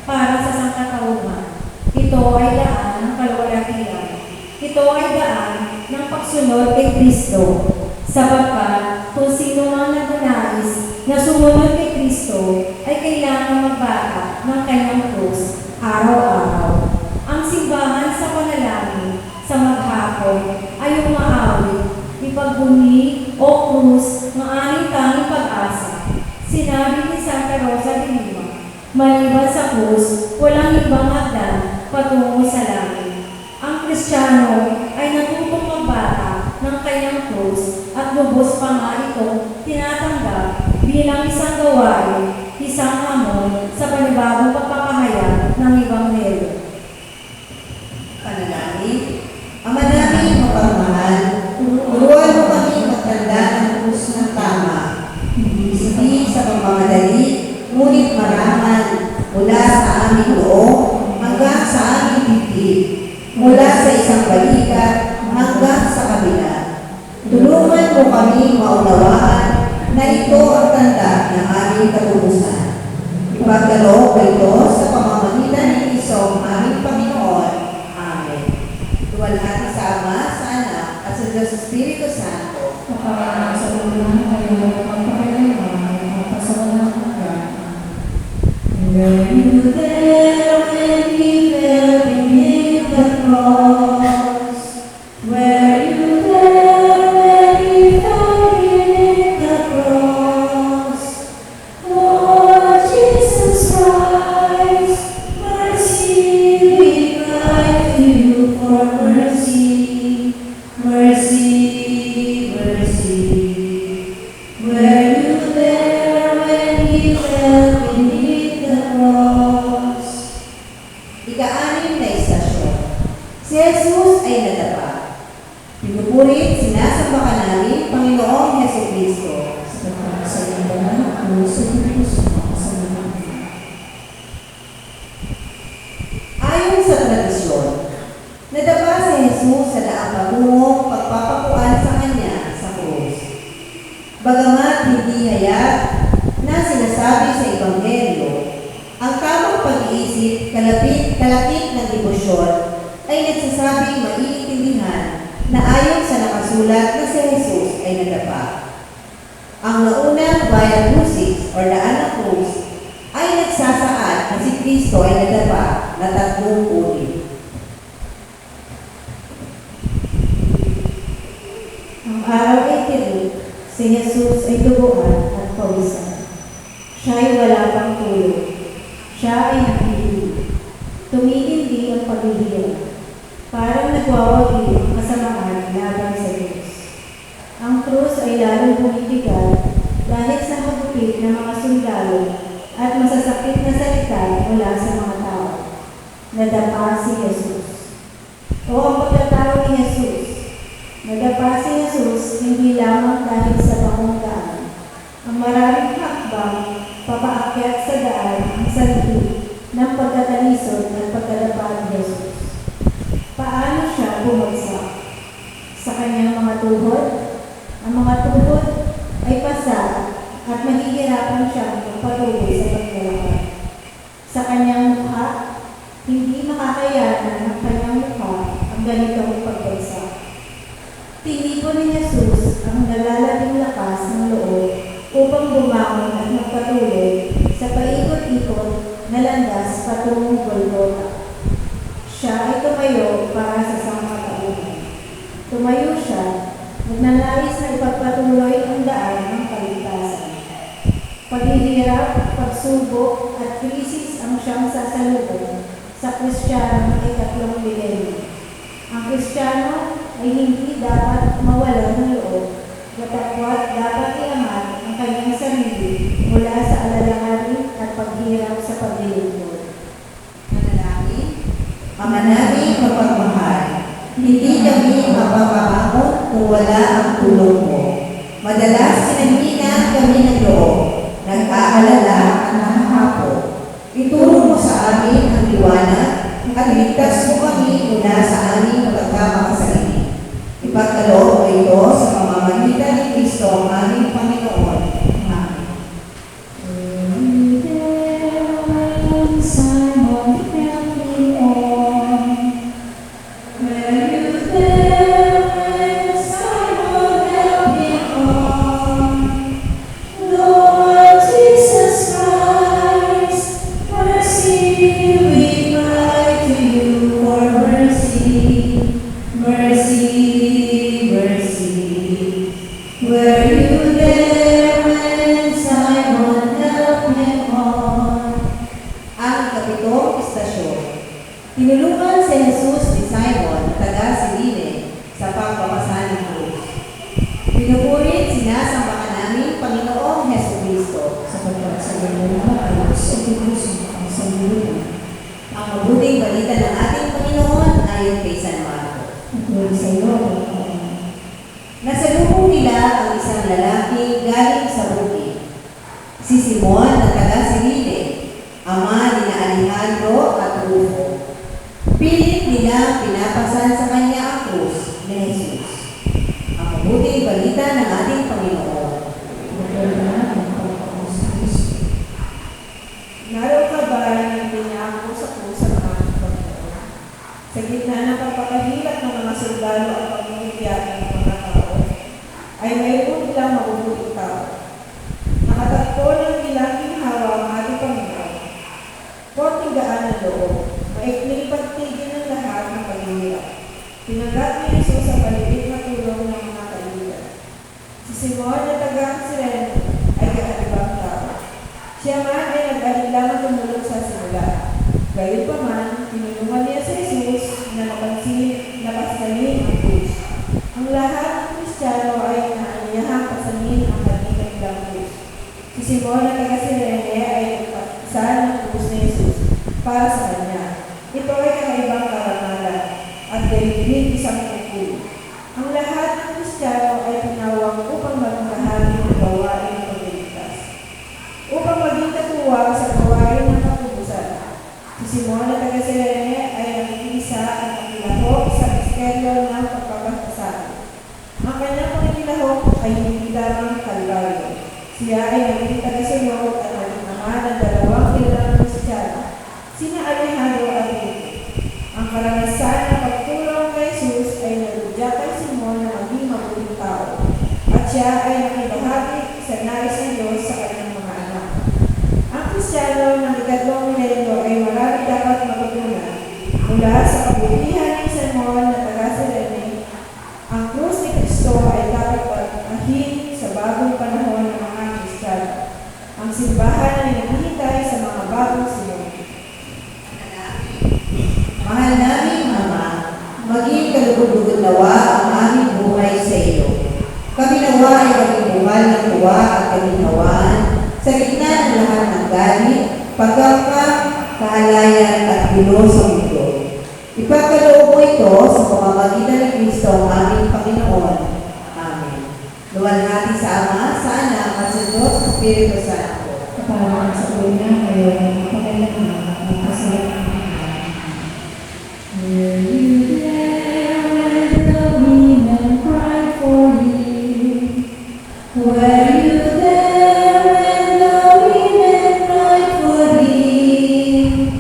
para sa sangkatauhan. Ito ay daan ng kaluwalhatian. Ito ay daan ng pagsunod kay Kristo. Sapagkat kung sino ang nagnanais na sumunod kay Kristo ay kailangan magbata ng kanyang krus araw-araw. Ang simbahan sa panalangin sa maghapon ay umaawit, ipagbunyi o krus ng aming tanging pag-asa. Sinabi ni Santa Rosa de Lima, Maliban sa krus, walang ibang hagdan patungo sa langit. Ang Kristiyano ay natutong magbata ng kanyang krus at lubos pa nga itong tinatanggap bilang isang gawain, isang hamon sa panibagong pagpapahayag ng Ebanghelyo. Panalangin. Ama namin mapagmahal, turuan mo kami magtanda ng krus ng tama. Hindi sa pagmamadali, ngunit marangal mula sa aming loob hanggang sa aming dibdib, mula sa isang balikat hanggang sa kabila. Tulungan mo kami maunawaan na ito ang tanda ng aming katubusan. Ipagkaloob ko ito sa pamamagitan ni Kristo aming Panginoon. Amen. Luwalhati sa Ama, sa Anak, at sa Diyos Espiritu Santo. Makakarang sa ulan kayo magpapakailangan ang pasawalang hanggan. Were you there when he fell beneath the cross? Were you there when he fell beneath the cross? Lord Jesus Christ, mercy, we cry to you for mercy, mercy, mercy. Were you there when he fell beneath the cross? Ika-anim na istasyon. Si Jesus ay nadapa. Pinupurit, sinasamba ka namin, Panginoong Jesucristo. Sa iyong banal na krus, sa Diyos mo kasalanan. Ayon sa tradisyon, nadapa si Jesus sa daang patungong pagpapakuan sa kanya sa krus. Bagamat hindi hayag na sinasabi sa Ebanghelyo, ang tamang pag-iisip, kalapit ng debosyon ay nagsasabing maiintindihan na ayon sa nakasulat na si Jesus ay nadapa. Ang naunang Via Crucis o daan ng krus ay nagsasaad na si Kristo ay nadapa na 3 ulit. Ang araw ay tirik, si Jesus ay duguan at pawisan. Siya ay wala pang tulog. Siya ay nakikinig. Tumigil ang paghihirap. Parang nagwawagi ang kasamaan laban sa Diyos. Ang krus ay lalong bumibigat dahil sa hagupit ng mga sundalo at masasakit na salita mula sa mga tao. Nadapa si Jesus. O ang pagkatao ni Jesus. Nadapa si Jesus hindi lamang dahil sa pangunggaan. Ang maraming hakbang papaakyat sa daan ang sanhi ng pagkatalisod at pagkadapa ni Jesus. Paano siya bumagsak? Sa kanyang mga tuhod? Ang mga tuhod ay pasa at mahihirapan siyang magpatuloy sa paglalakad. Sa kanyang mukha, hindi makakayanan ng kanyang mukha ang ganitong pagbagsak. Tinipon ni Jesus ang nalalabing lakas ng loob upang bumangon at magpatuloy sa paikot-ikot na landas patungong Golgotha. Siya ay tumayo para sa sangkatauhan. Tumayo siya, nagnanais na ipagpatuloy ang daan ng kaligtasan. Paghihirap, pagsubok at krisis ang siyang sasalubong sa Kristiyanong ay 3 milenyo. Ang Kristiyano ay hindi dapat mawala ng loob, datapwat dapat iangat ang kanyang sarili mula sa alalahanin at paghirap sa paglilingkod. Manalangin. Ama namin mapagmahal, hindi kami mapapabangon kung wala ang tulong mo. Madalas sinanghina kami ng loob, nag-aalala at nahahapo. Itulong mo sa amin ang liwanag at ligtas mo kami mula sa aming pagkakamasali. Ipagkaloob ko ito sa pamamagitan ni Kristo ang aming Panginoon. Amen. Were you there when Simon helped him on? Kristo. sapagkat sa ganyan na ayos at puso ang sanlibutan. Ang mabuting balita ng ating Panginoon ayon kay San Marco. At muli sa iyo, Panginoon. Nasalubong nila ang isang lalaki galing sa bukid, si Simon na taga Sirene, ama ni Alejandro at Rufo. Pilit nila pinapasan sa kanya ang krus ni Jesus. Ang mabuting balita ng ating Panginoon. Naroon ka ba ng pinako sa puso ng ating Panginoon? Sa gitna ng pagpapahirap ng mga sundalo at pagmumulya ng mga tao, ay mayroon bilang mabubuting tao. Nakatagpo ng ilang ginhawa ang ating Panginoon. Konting gaan na loob, maikling pagtigil ng lahat ng paghihirap. Tinanggap ni Jesus ang palibig na tulong ng mga kaibigan. Si Simon na taga Sirene ay kakaibang tao. Siya man ay nag-alila tumulong sa simula. Gayunpaman, tinulungan niya si Jesus na napasanin ang krus. Ang lahat ng Kristiyano ay naanyahang pasanin ang kanilang krus. Si Simon na taga Sirene ay nagpasan ng krus ni Jesus para sa kanya. Ito ay kakaibang karangalan at daigdig isang tungkol. Ang lahat ng Kristiyano ay tinawag upang maging bahagi ng gawain ng pagliligtas. Upang maging katuwang sa gawain ng katubusan. Si Simon na taga Sirene ay nakikiisa at nakilahok sa misteryo ng pagpapagpasabi. Ang kanyang pangilahok ay hindi lamang kalbaryo. Siya ay naging taga-sulog at naging ama ng dalawang kilalang Kristiyano, sina Alejandro at Rufo. Ang karanasan ng pagtulong kay Jesus ay nagudya kay Simon na maging mabuting tao, at siya ay nakibahagi sa nais ng Diyos sa kanyang mga anak. Ang Kristiyano ng ikatlong milenyo ay marami dapat matutunan mula sa kabutihan ni Simon na taga Sirene. Ang krus ni Kristo ay dapat pagmahin sa bagong panahon ng mga Kristiyano. Ang simbahan ay naghihintay sa mga bagong Simon. Mahal namin, Ama, maging kalugod-lugod nawa ang aming buhay sa iyo. Kami nawa ay maging buhay ng tuwa at kaginhawaan sa gitna ng lahat ng galit, pagkakam, kahalayan at gulo sa mundo. Ipagkaloob mo ito sa pamamagitan ng Kristo ang aming Panginoon. Amen. Luwalhati sa Ama, sa Anak, at sa Diyos, sa Espiritu Santo. Kapalaran sa una, ngayon, ang pangailangan, ang kasalanan. Were you there when the women cried for you? Were you there when the women cried for thee?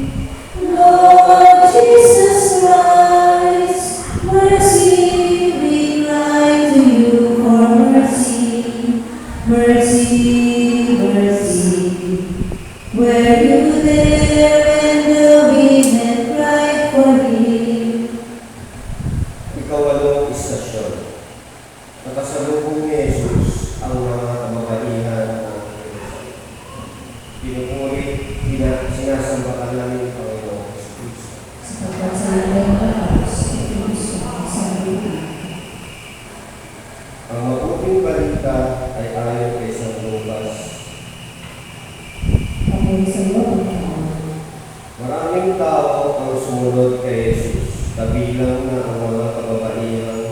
Lord Jesus Christ, mercy, we cry to you for mercy, mercy, mercy. Were you there when the women cried for thee? Ikawalong istasyon. Nakasalubong ni Jesus ang mga kababaihan ng Jerusalem. Pinupuri, sinasamba ka namin, Panginoon Kristo. Sapagkat sa ilang ayos at puso ang sanlibutan. Ang mabuting balita ay ayon kay San Lucas. At muli sa iyo, Panginoon. Maraming tao ang sumunod kay Jesus, kabilang na ang mga kababaihan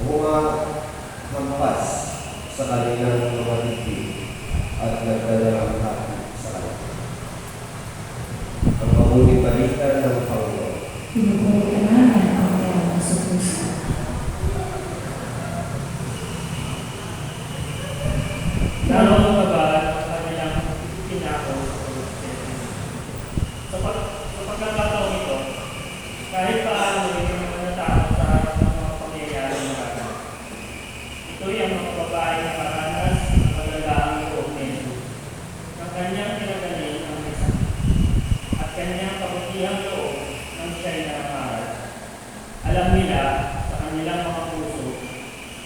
humahampas sa kanilang mga dibdib at nagdadalamhati sa kanya. Ang mabuting balita ng Panginoon. Pinupuri ka namin ang Panginoon sa puso. Naroon ka ba ang kanilang pinako sa pagkakataon ito, kahit paano ito mga natakot sa harap ng mga pangyayari ng mga ito'y ang mga babae na karanas ng magagaang loob ni Jesus, ng kanyang pinagaling ang isa, at kanyang kabutihang loob ng siya'y nangaral. Alam nila sa kanilang mga puso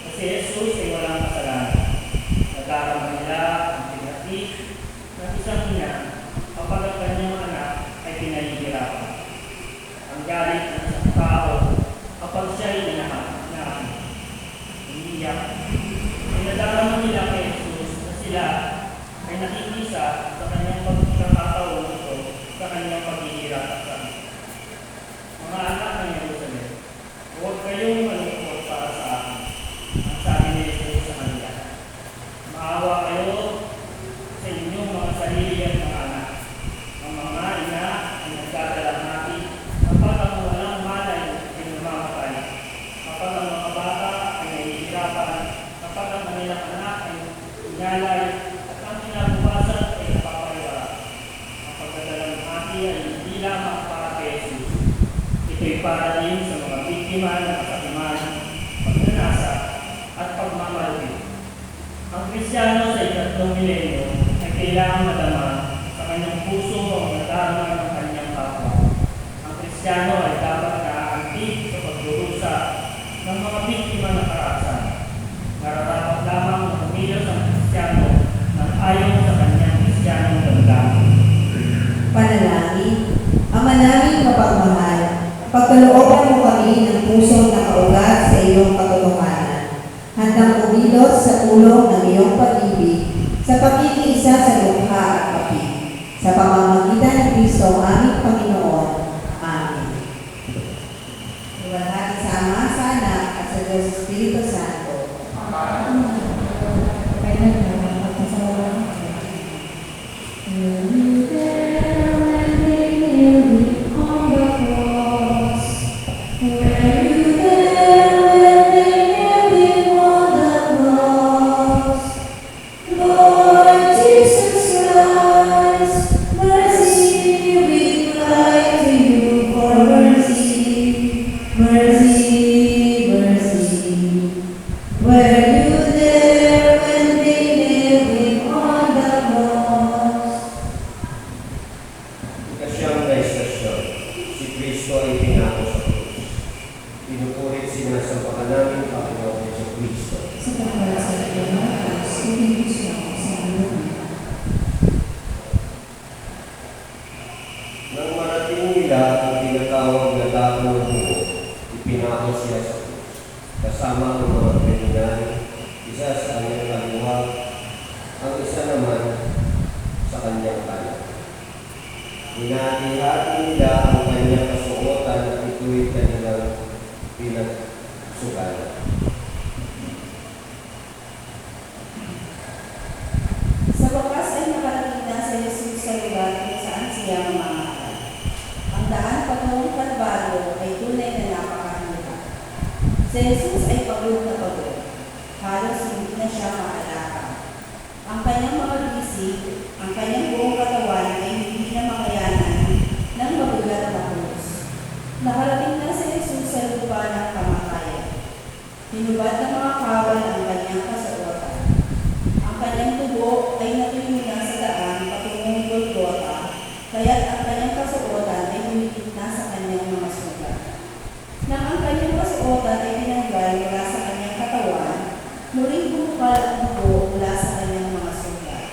na si Jesus ay walang kasalanan. Nagkaroon nila ang pinatid ng isang ina kapag ang kanyang anak ay pinahihirapan. Ang galit ng isang tao kapag siya ay umiiyak. Pinadalaman nila kay Jesus sila ay nakikisa sa kanyang pagkakataon ito sa kanyang paghihirap at sakit. Mga anak ng Jerusalem, huwag kayong malungkot para sa akin, ang sabi ni Jesus sa kanila. Maawa kayo sa inyong mga sarili at mga anak. Ang mga ina ay nagdadalamhati kapag ang walang malay ay namamatay, kapag ang mga bata ay nahihirapan, kapag ang kanilang anak ay inalay, at ang kinabukasan ay napapariwara. Ang pagdadalamhati ay hindi lamang para kay Jesus. Ito'y para din sa mga biktima ng kasakiman, pagnanasa, at pagmamalupit. Ang Kristiyano sa ikatlong milenyo ay kailangang madama sa kanyang puso ang nadarama ng kanyang kapwa. Ang Kristiyano ay dapat naaantig sa pagdurusa ng mga biktima ng karahasan. Nararapat lamang na kumilos ang Kristiyano ng ayon sa kanyang Kristiyanong damdamin. Panalangin, Ama namin mapagmahal, pagkalooban mo kami ng pusong nakaugat sa iyong katotohanan, handang kumilos sa tulong ng iyong pag-ibig, sa pakikiisa sa lukha at kapit, sa pamamagitan ng Kristo ang aming Panginoon. Amen. Iwalhati sa Ama, sa Anak, at sa Diyos Espiritu Santo. Mercy, mercy. Were you there when they nailed him on the cross? Ikasyam na istasyon, si Kristo ay pinako sa krus. Pinupurit sinasampakan namin Panginoon sa Kristo. Sa pagkasa ng Diyos, hindi siya sa alunan. Nang marating nila ang tinatawag na dako ng buo, ipinako siya sa krus. Kasama ng mga kriminal, isa sa kanyang kaliwa, ang isa naman sa kanyang kanan. Hinati-hati nila ang kanyang kasuotan at ito'y kanilang pinagsugalan. Sa wakas ay nakarating na si Jesus sa lugar kung saan siya mamahal. Ang daan patungong Kalbaryo ay tunay na napakahirap. Si Jesus ay pagod na pagod. Halos hindi na siya maalakad. Ang kanyang mga bisig, ang kanyang buong katawan ay hindi na makayanan ng mabigat na krus. Nakarating na si Jesus sa lupa ng kamatayan. Hinubad ng mga kawal ang kanyang kasuotan. Ang kanyang tubo ay natuyo na sa daan patungong Golgotha, kaya't ang kanyang kasuotan ay humigit na sa kanyang mga sugat. Nang ang kanyang kasuotan ay tinanggal mula sa kanyang katawan, muling bumukal ang tubo mula sa kanyang mga sugat.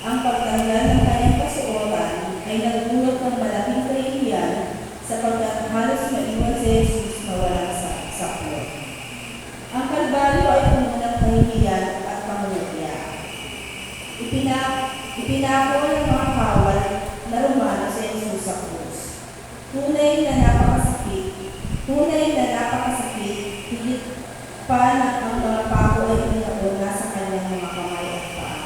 Ang pagtanggal ng kanyang kasuotan ay nagdulot ng malaking kahihiyan sapagkat halos maiwan si Jesus na walang saklot. Ang Kalbaryo ay puno ng kahihiyan at pangungutya. Ipinako ng mga kawal na Romano si Jesus sa krus. Tunay na napakasakit, higit pa na ang mga pako ay inilabog na sa kanyang mga kamay at paa.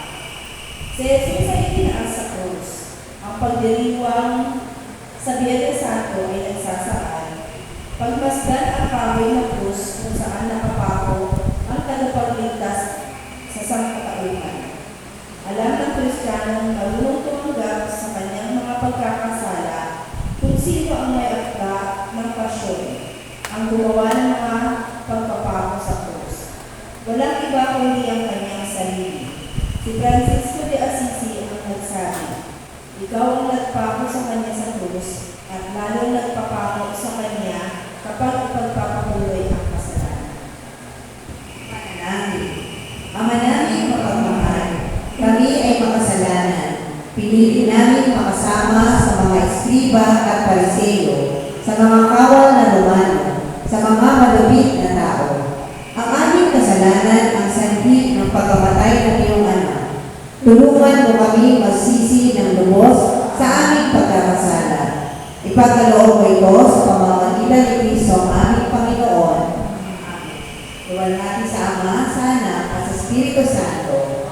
Si Jesus ay itinaas sa krus. Ang pagdiriwang sa Biyernes Santo ay nagsasaan. Pagmasdan ang kahoy ng krus kung saan nakapako ang tagapagligtas sa sangkatauhan. Alam ng Kristiyanong marunong tumanggap sa kanyang mga pagkakasala kung sino ang may akda ng pasyon, ang gumawa ng mga pagpapako sa krus. Walang iba kundi ang kanyang sarili. Si Francisco de Assisi ang nagsabi, "Ikaw ang nagpako sa kanya sa krus at lalong nagpapako sa kanya kapag ipagpapatuloy ang kasalanan." Panalangin, Ama namin mapagmahal, kami ay makasalanan. Pinili namin makasama sa mga eskriba at pariseyo, sa mga kawal na Romano, sa mga malupit na tao. Ang aming kasalanan ang sanhi ng pagkamatay ng iyong anak. Tulungan mo kami magsisi ng lubos sa aming pagkakasala. Ipagkaloob mo ito sa pamamagitan ni Kristo ang aming Panginoon. Tuwan natin sa Ama, sa Anak, at sa Espiritu Santo.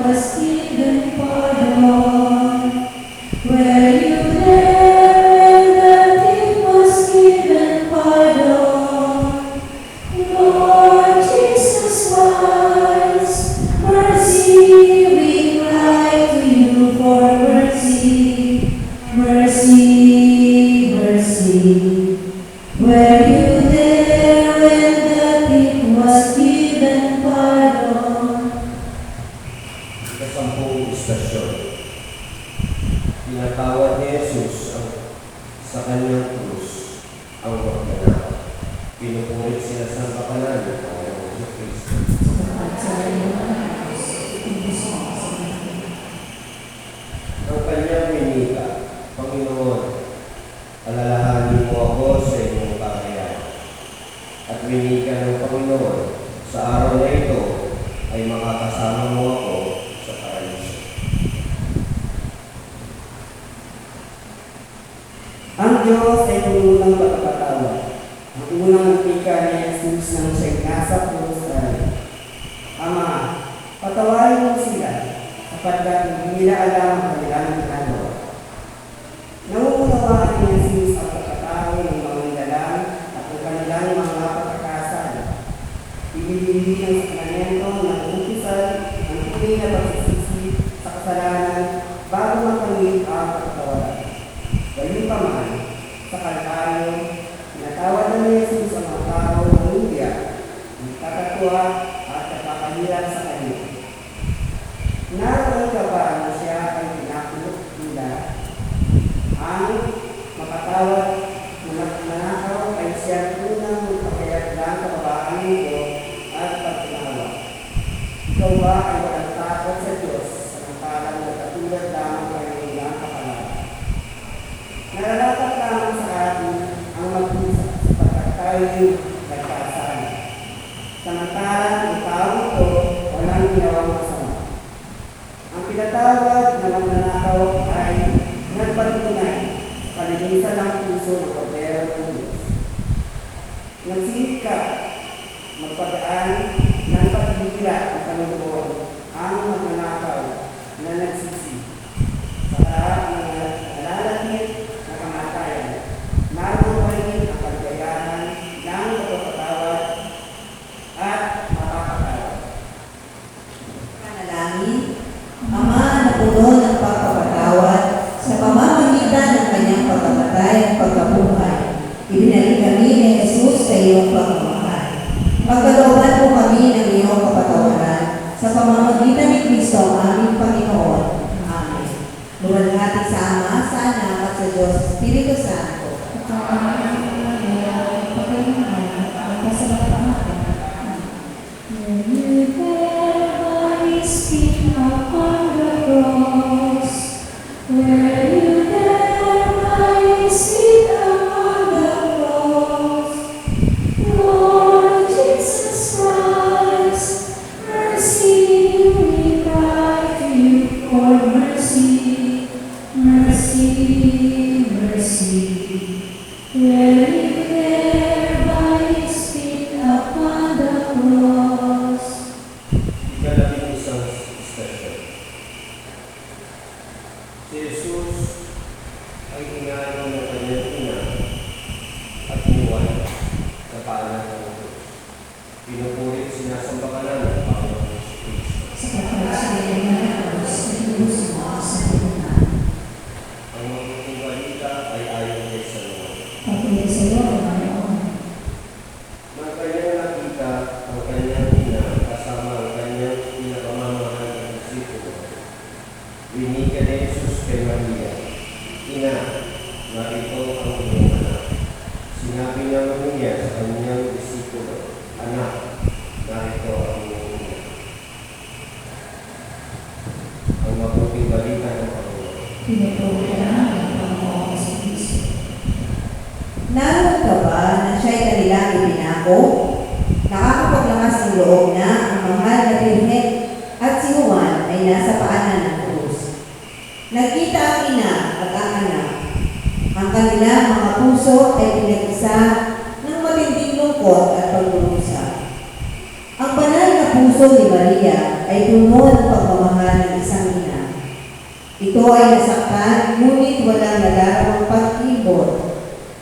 Was given pardon. Were you there when the thief was given pardon? Lord Jesus Christ, mercy, we cry to you for mercy, mercy, mercy. Were you there when the thief was given pardon? Ikasampung istasyon. Pinatawad ni Jesus sa kanyang krus ang magnanakaw. Pinupulit sila sa pakanan ng Panginoon Kristo. Ang kanyang winika, Panginoon, alalahanin mo ako sa iyong kakayahan. At winika ng Panginoon, sa araw na ito ay makakasama mo ako sa paraiso. Ang Diyos ay tumulong pagkakatawa. Ang unang pika ni Jesus nang siya'y nasa krus ay, Ama, patawarin mo sila sapagkat hindi nila alam ang kanilang ginagawa. Nauunawaan ni Jesus ang pagkatao ng mga nilalang at ang kanilang mga pagkakasala. Ibibigay ng sakramento ng umpisal ang tunay na pagsisisi sa kasalanan bago makamit ang pagkatawaran. Gayunpaman, sa Kalbaryo, pinatawad na ni Jesus ang mga tao ng lumbia, nagkakatuwa at nagkakahirap sa kanya. Naroon ka ba na siya ay pinakulot nila? Ang makatawad na nanakaw ay siya unang magpakayag ng kababaan nito at pagkinawa. Ikaw ba ay walang takot sa Diyos samantalang nagkatulad lamang kayo ng ilang kapalaran? Nararapat lamang sa atin ang mag-usap sapagkat tayo'y nagkasala. Samantalang ang tao ito walang ginawang masama. Ang pinatawad na magnanakaw ay nagpatunay sa kalinisan ng puso ng Kordero ng Diyos. Nagsilip ka, magpadaan ng pagbibila ng Panginoon ang magnanakaw na nagsisi. Sa harap ng nalalapit na kamatayan, naroon pa rin ang kaligayahan ng pagpapatawad at mapapatawad. Panalangin, Ama na puno ng pagpapatawad sa pamamagitan ng kanyang pagkamatay at pagkabuhay. Ibinalik kami ni Jesus sa iyong pagmamahal. Pagkalooban mo kami ng iyong kapatawaran sa pamamagitan ni Kristo ang aming Panginoon. Amen. Luwalhati sa Ama, sa Anak, at sa Diyos, Espiritu Santo. When you bear my sin upon the cross, where you bear my sin upon the cross, Lord Jesus Christ, mercy, we cry to you for mercy, mercy, mercy. Where you bear my sin upon the cross. Ikalabing isang istasyon. Si Jesus ay inano ng kanyang ina at iniwan sa paanan ng Diyos. Pinupulit sinasamba ka namin ang Panginoon Kristo. Ang mabuting balita ay ayon kay Salomon. Nang kanyang nakita ang kanyang ina kasama ang kanyang pinakamamahal na disipulo, winika ni Jesus kay Maria, Ina, narito ang iyong anak. Sinabi naman niya sa kanyang disipulo, Anak, narito ang iyong ina. Ang mabuting balita ng Panginoon. Naroon ka ko, nakakapaglakas ng loob na ang mahal na Birhen at si Juan ay nasa paanan ng krus. Nagkita ang ina at ang anak. Ang kanilang mga puso ay pinag-isa ng matinding lungkot at pagdurusa. Ang banal na puso ni Maria ay puno ng pagmamahal ng isang ina. Ito ay nasaktan, ngunit walang nalarawang pag-ibot.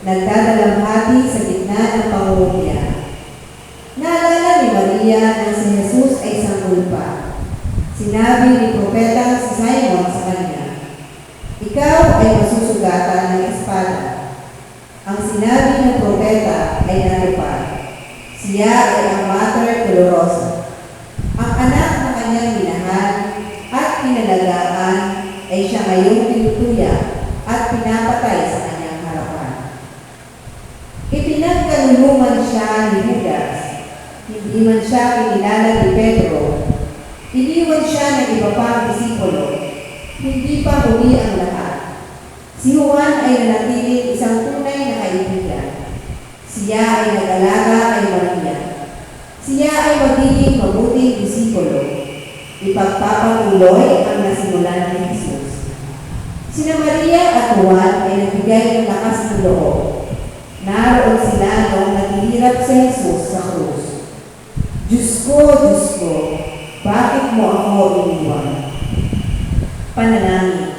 Nagdadalamhati sa gitna ng pangungulya. Naalala ni Maria na si Jesus ay sanggol pa. Sinabi ni Propeta si Simon sa kanya, "Ikaw ay masusugatan ng espada." Ang sinabi ng propeta ay natupad. Siya ay ang Mater Dolorosa. Ang anak na kanyang minahal at pinalagaan ay siya ngayong tinutuya at pinapatay sa kanyang harapan. Ipinagkaluluman siya ni Judas. Hindi man siya kinilala ni Pedro. Iniwan siya ng iba pang disipulo. Hindi pa huli ang lahat. Si Juan ay nanatiling isang tunay na kaibigan. Siya ay nag-alaga kay Maria. Siya ay magiging mabuting disipulo. Ipagpapatuloy ang nasimulan ni Jesus. Sina Maria at Juan ay nagbigay ng lakas ng loob. Naroon sila noong naghihirap si Jesus sa krus. Diyos ko, bakit mo ako iniwan? Panalangin.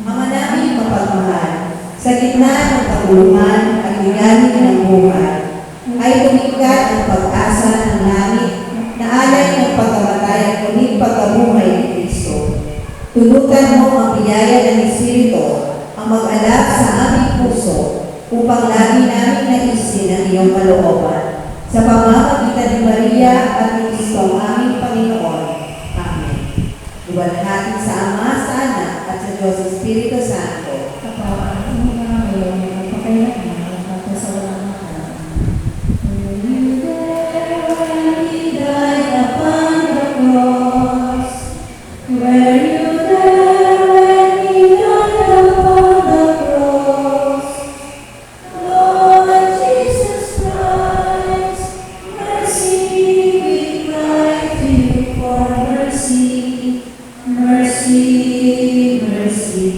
Ama namin mapagmahal, sa gitna ng kaguluhan at ligalig ng buhay, ay lumikad ang pag-asa ng langit na alay ng pagkamatay at muling pagkabuhay ni Kristo. Tulutan mo ang biyaya ng Espiritu ang mag-alap sa aming puso upang lagi namin naisin ang iyong kalooban. Sa pamamagitan ni Maria at ni Kristo ang aming Panginoon. Amen. Luwalhati sa Ama, sa Anak, at sa Diyos Espiritu Santo. Kapag ang mga ngayon, magpakailangan at sa walang hanggan. Were you there when he died upon the cross? Were you there when he died upon the cross? Lord Jesus Christ, mercy, we cry to you for mercy. Mercy, mercy.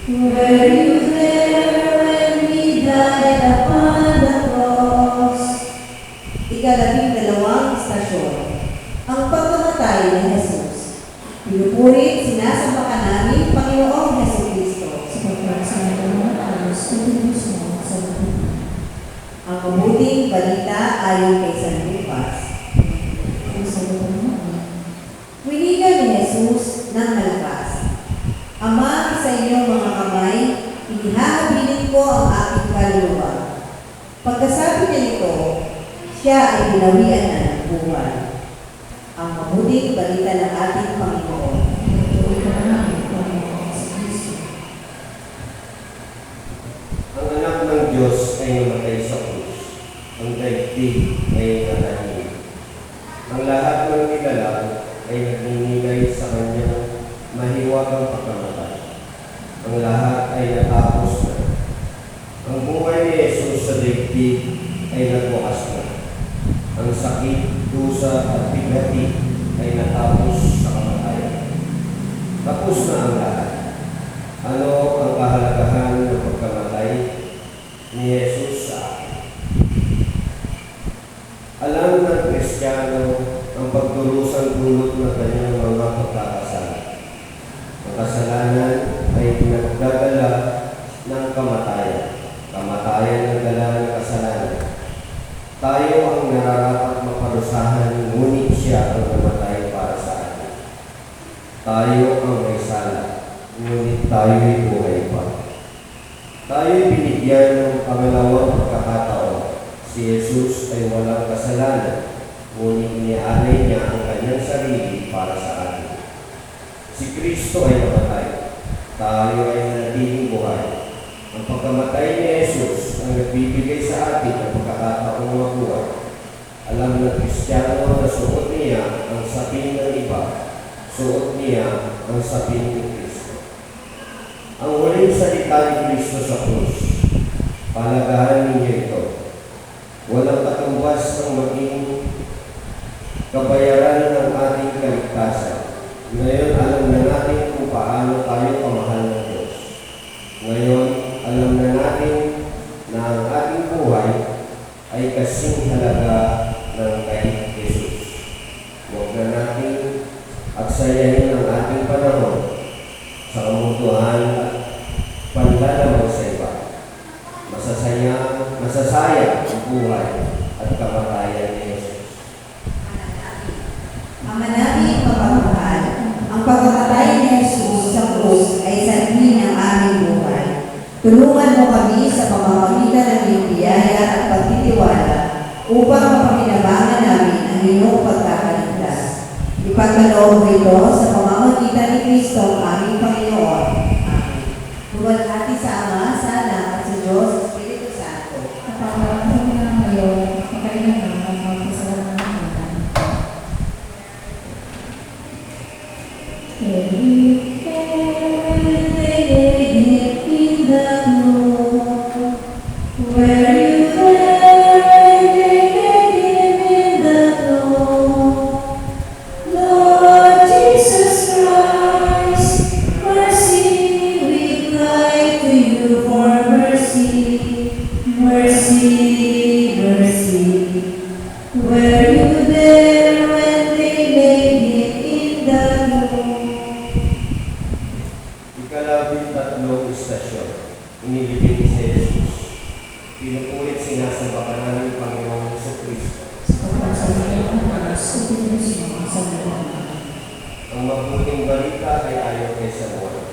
Were you there when he died upon the cross? Ika-12 istasyon. Ang pagkamatay ni Jesus. Pinupurit, sinasambakan namin Panginoong Jesucristo. Sapagkat sa mga alos, tutubos mo sa buhay. Ang mabuting balita ayon kay San Lucas. Kung sa buhay mo, Winigan ni Jesus ng malakas. Ama, sa inyong mga kamay, inihahabilin ko ang aking kaluluwa. Pagkasabi niya nito, siya ay binawian na ng buhay. Ang mabuting balita ng ating Panginoon. tuloy ka namin, Panginoon sa Kristo. Ang anak ng Diyos ay namatay sa krus. Ang daigdig ay natanim. Ang lahat ng nilalang ay nagninilay sa kanyang mahiwagang pagkamatay. Ang lahat ay natapos na. Ang buhay ni Jesus sa daigdig ay nagwakas na. Ang sakit, dusa at bigati ay natapos sa kamatayan. Tapos na ang lahat. Ano ang kahalagahan ng pagkamatay ni Jesus sa akin? Alam ng Kristiyano ang pagdurusang dulot ng kanyang mga pagkakasala. Ang kasalanan ay nagdadala ng kamatayan. Kamatayan ang dala ng kasalanan. Tayo ang nararapat maparusahan, ngunit siya ang namatay para sa atin. Tayo ang may sala, ngunit tayo'y buhay pa. Tayo'y binigyan ng pangalawang pagkakataon. Si Jesus ay walang kasalanan, ngunit inialay niya ang kanyang sarili para sa atin. Si Kristo ay namatay. Tayo ay nanatiling buhay. Ang pagkamatay ni Jesus ang nagbibigay sa atin ng pagkakataong mabuhay. Alam ng Kristiyano na suot niya ang sapin ng iba, suot niya ang sapin ni Kristo. Ang huling salita ni Kristo sa krus, palagahan ninyo ito. Walang katumbas wakas ang maging kabayaran ng ating kaligtasan. Ngayon, alam na natin kung paano tayo pamahal ng Diyos. Ngayon, alam na natin na ang ating buhay ay kasing halaga ng kay Jesus. Huwag na natin aksayahin ang ating panahon sa kamutuhan at panlalamang sa iba. Masasayang ang buhay at kamatayan ni Jesus. Ama namin mapagmahal, ang pagkamatay ni Jesus sa krus ay sanhi ng aming buhay. Tulungan mo kami sa pamamagitan ng iyong biyaya at pagtitiwala upang mapakinabangan namin ang iyong pagkakaligtas. Ipagkaloob mo ito sa pamamagitan ni Kristo ang aming Panginoon. Amen. Luwalhati sa Ama, sa Anak, at sa Diyos, sa Espiritu Santo. Napapalapit na ngayon, makailangan ang magpasalamat ng Amen. Ikalabing-tatlong istasyon, inilibing si Jesus. Pinupulit sinasamba ka namin Panginoong Jesucristo. Ang mabuting balita ay ayon kay Samuel.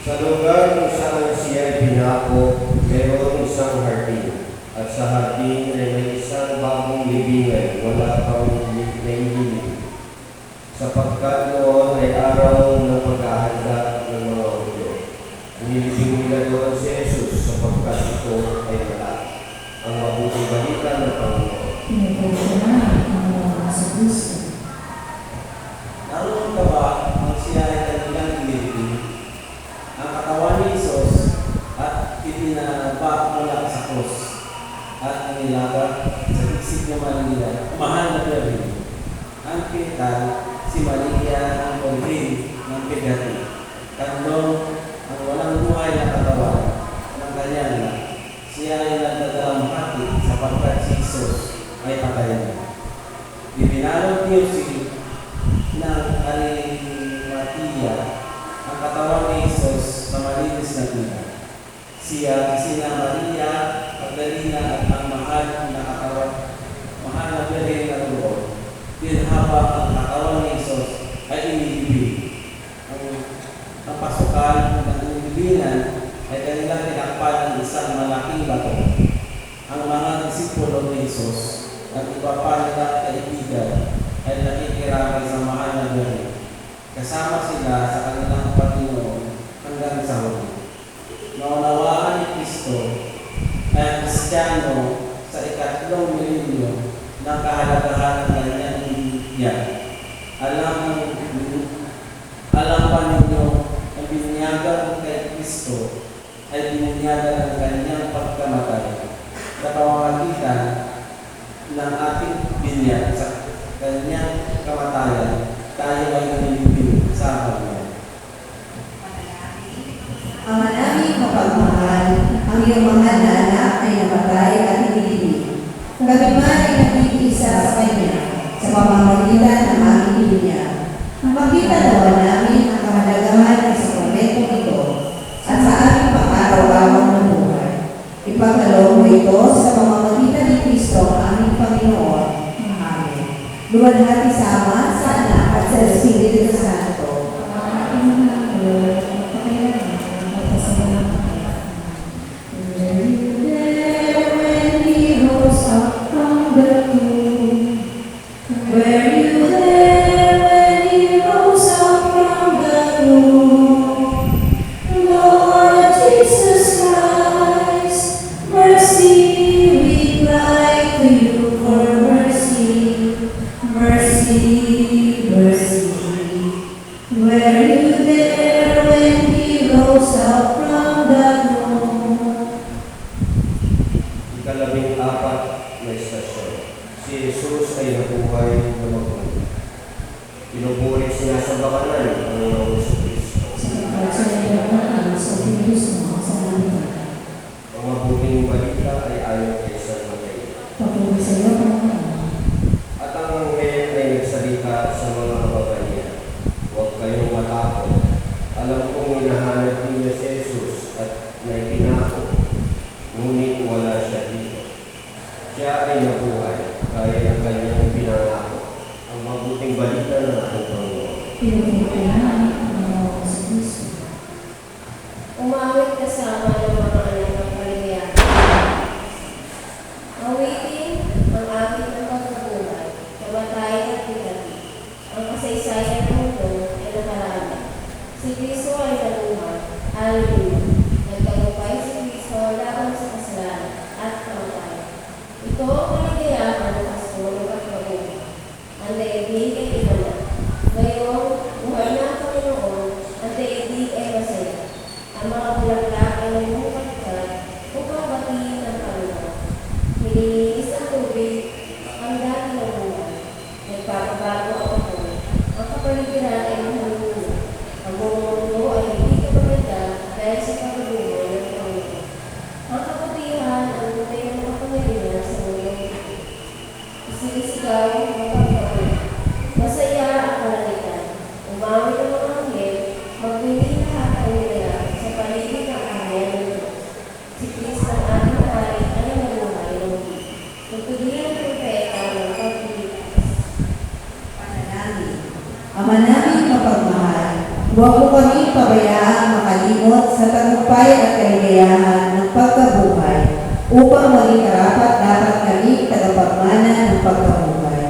Sa lugar kung saan siya ay pinako, mayroon isang hardin. At sa hardin ay may isang bagong libingan, wala pang nahihilig. Sapagkat noon ay araw ng paghahanda ng mga Hudyo. Nilibing nila doon si Jesus sapagkat ito ay malaki. Ang mabuting balita ng Panginoon. Naroon ka ba ang siya ay kanilang inilibing? Ang katawan ni Jesus at ipinaba mula sa krus at ang nilaga sa isip niya Maria, mahal na Mary. Ang pintal, si Maria ang paghin ng bigati. Kandong ang walang buhay na katawan ng kanyang na. Siya ay nagdadalang hati sapagkat si Jesus ay patayan. Ibinalot niyo si ng Arimatea ang katawan ni Jesus sa malinis na tuna. Siya, sina Maria, Magdalena at ang mahal na katawan, mahal na Mary na tuon. Din habang ang katawan ni Jesus ay inilibing. Ang pasukan ng inilibingan ay kanilang tinakpan ng isang malaking bato. Ang mga disipulo ni Jesus at iba pa nilang kaibigan ay nakikiramay sa mahal na Mary. Kasama sila sa kanilang Panginoon hanggang sa huli. Naunawaan ni Kristo ay ang Kristiyano sa ikatlong milenyo ng kahalagahan ng kanyang bibigyan. Alam pa ninyo ang binunyagan kay Kristo ay binunyagan ang kanyang pagkamatay. Sa pamamagitan ng ating binyag sa kanyang kamatayan, tayo ay nalilibing sa Kanya. Ama namin mapagmahal, ang iyong mahal na anak ay namatay at inilibing. Kami man ay nag-iisa sa Kanya sa pamamagitan ng aming binyag. Makita nawa namin ang kahalagahan ng sakramentong ito at sa aming pang-araw-araw na buhay. Ipagkaloob mo ito sa pamamagitan ni Kristo ang aming Panginoon. Amen. Luwalhati sa Ama, sa Anak, at sa Espiritu Santo. kabakalan ng Panginoong Jesucristo. Ang mabuting balita ay ayon kay San Mateo. At ang anghel ay nagsalita sa mga kababaihan, huwag kayong matakot. Alam kong hinahanap ninyo si Jesus at may pinako, ngunit wala siya dito. Siya ay nabuhay, kaya ng kanyang pinangako. Ang mabuting balita ng ating Panginoon. Umawit kasama ng mga anak ng kaligayahan. Awitin ang aking ng pagkabuhay, kamatayan at bigati. Ang kasaysayan ng mundo ay nakarami. Si Kristo ay naluhan. Hallelujah. Nagtagumpay si Kristo laban sa kasalanan at kamatayan. Ito ang kaligayahan ng Pasko ng pagkabuhay. Ang daigdig ay imanat. Ngayon, buhay na ang Panginoon, ang daigdig ay masaya. Ang mga bulaklak ay namumukatkat upang batiin ang Panginoon. Nililinis ang tubig, ang dati ng buhay. Nagpapabago ang apoy. Ang kapaligiran ay mahulunod. Ang buong mundo ay hindi kapaganda dahil sa pagbubuhay ng Panginoon. Ang kaputihan ang tunay ng makapangyarihan sa mundong ito. Isinisigaw ang pagkabuhay. Masaya ang kalalitan. Umawit ang mga anghel, magpili lahat ang nila sa paligid ng kaharian ng Diyos. Si Kristo ang ating hari ay nabuhay ng Diyos. Tutugian ng propeta ng pagpilitas. Panalangin. Ama namin mapagmahal, huwag mo kami pabayaang makalimot sa tagumpay at kaligayahan ng pagkabuhay upang maging karapat-dapat kami tagapagmana ng pagkabuhay.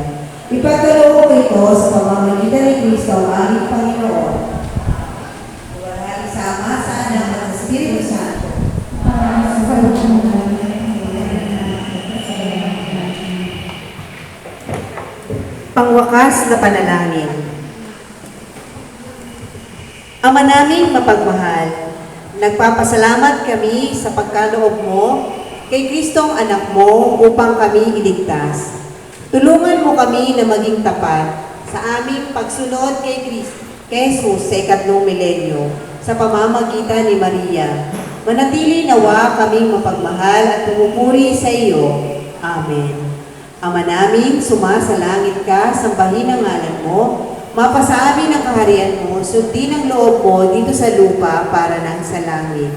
Ipagkaloob ito sa pamamagitan ni Kristo ang aming Panginoon. Buhay sa Ama, sa Anak at sa Espiritu Santo. Pangwakas na panalangin. Ama naming mapagmahal, nagpapasalamat kami sa pagkaloob mo kay Kristong anak mo upang kami iligtas. Tulungan mo kami na maging tapat sa aming pagsunod kay Jesus sa ikatlong milenyo sa pamamagitan ni Maria. Manatili nawa kaming mapagmahal at tumupuri sa iyo. Amen. Ama namin, sumasalangit ka, sambahin ang ngalan mo, mapasa amin ang kaharian mo, sundin ang loob mo dito sa lupa para nang sa langit.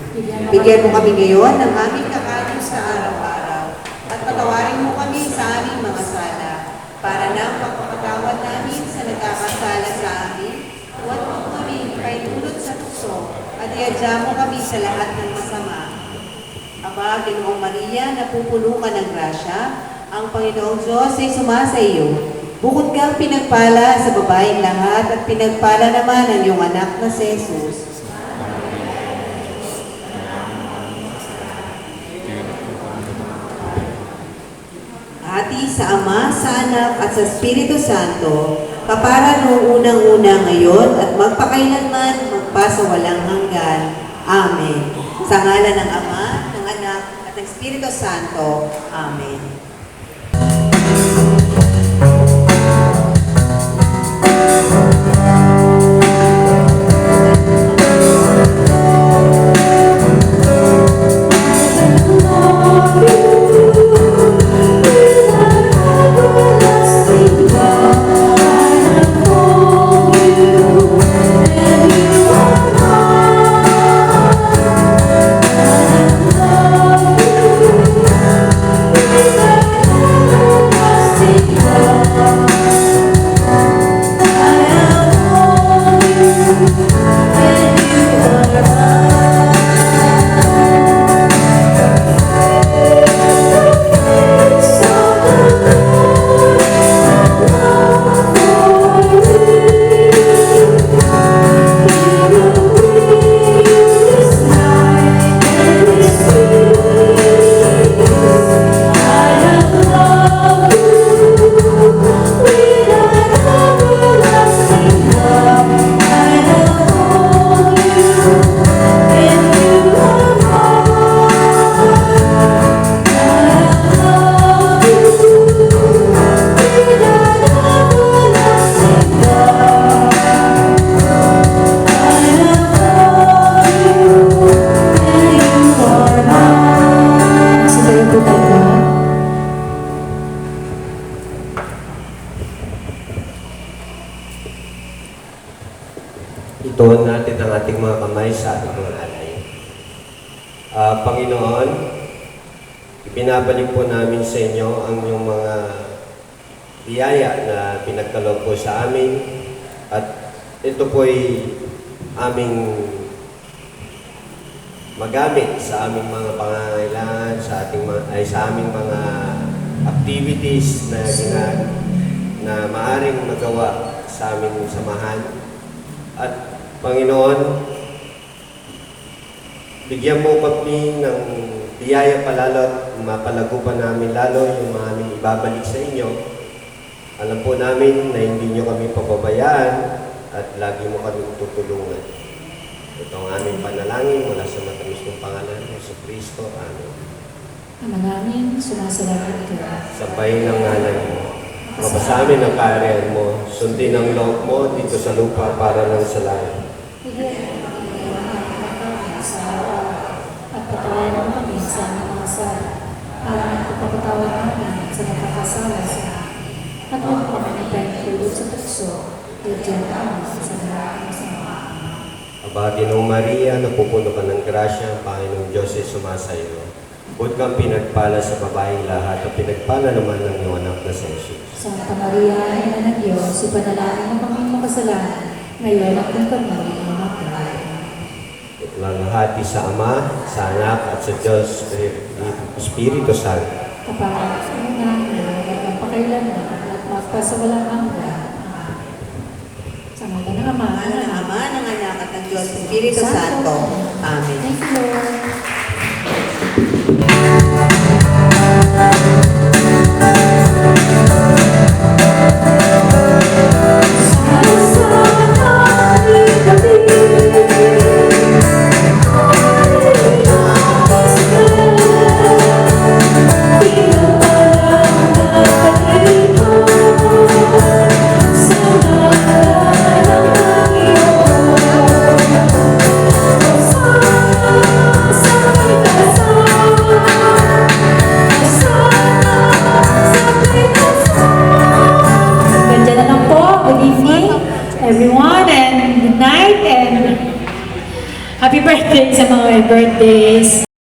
Bigyan mo kami ngayon ng aming kakanin sa araw-araw at patawarin mo kami sa aming mga sala para nang pagpapatawad namin sa nagkakasala sa amin. Huwag mo kami ipahintulot sa tukso at iadya mo kami sa lahat ng masama. Aba, Ginoong Maria, napupuno ka ng grasya, ang Panginoong Diyos ay sumasa iyo. Bukod kang pinagpala sa babaeng lahat at pinagpala naman ang iyong anak na si Jesus. Ati sa Ama, sa Anak at sa Espiritu Santo, kapara noong unang-una ngayon at magpakailanman, magpasawalang hanggan. Amen. Sa ngalan ng Ama, ng Anak at ng Espiritu Santo. Amen. Thank you. natin ang ating mga kamay sa ating mga alay. Panginoon, ibinabalik po namin sa inyo ang inyong mga biyaya na pinagkaloob po sa amin at ito po'y aming magamit sa aming mga pangangailangan, sa aming mga activities na maaring magawa sa aming samahan. At Panginoon, bigyan mo kami ng biyaya palalo at mapalago pa namin lalo yung mga aming ibabalik sa inyo. Alam po namin na hindi nyo kami pababayaan at lagi mo kami tutulungan. Ito ang aming panalangin mula sa matamis ng pangalan ng Kristo. Amen. Ama namin, sumasalamat ka. Sabayin ang ngalan mo. Mapasamin ang kaharian mo. Sundin ang loob mo dito sa lupa para lang sa langit. Bigyan kami sa araw at patawarin mo kami sa aming mga sala. Para magpapatawad namin sa nakakasala sa amin. At huwag kami na tayong tulog sa tukso. Bigyan kami sa lahat ng sama. Aba, Ginong Maria, napupuno ka ng grasya, ang Panginoong Diyos ay sumasayo. Huwag kang pinagpala sa babaeng lahat at pinagpala naman ng iyong anak na si Jesus. Santa Maria, Ina ng Diyos, ipanalangin mo kami makasalanan, ngayon at kung kami mamatay. Maghati sa Ama, sa Anak at sa Diyos, Espiritu Santo. Kapag sa mga hanggang pakailanman at magpasawalang hanggan. Sa mga ng Ama, Ano ng Ama, ng Anak at ng Diyos, Espiritu Santo. Amen. Thank you, Lord. Everyone, and good night, and happy birthday sa mga birthdays.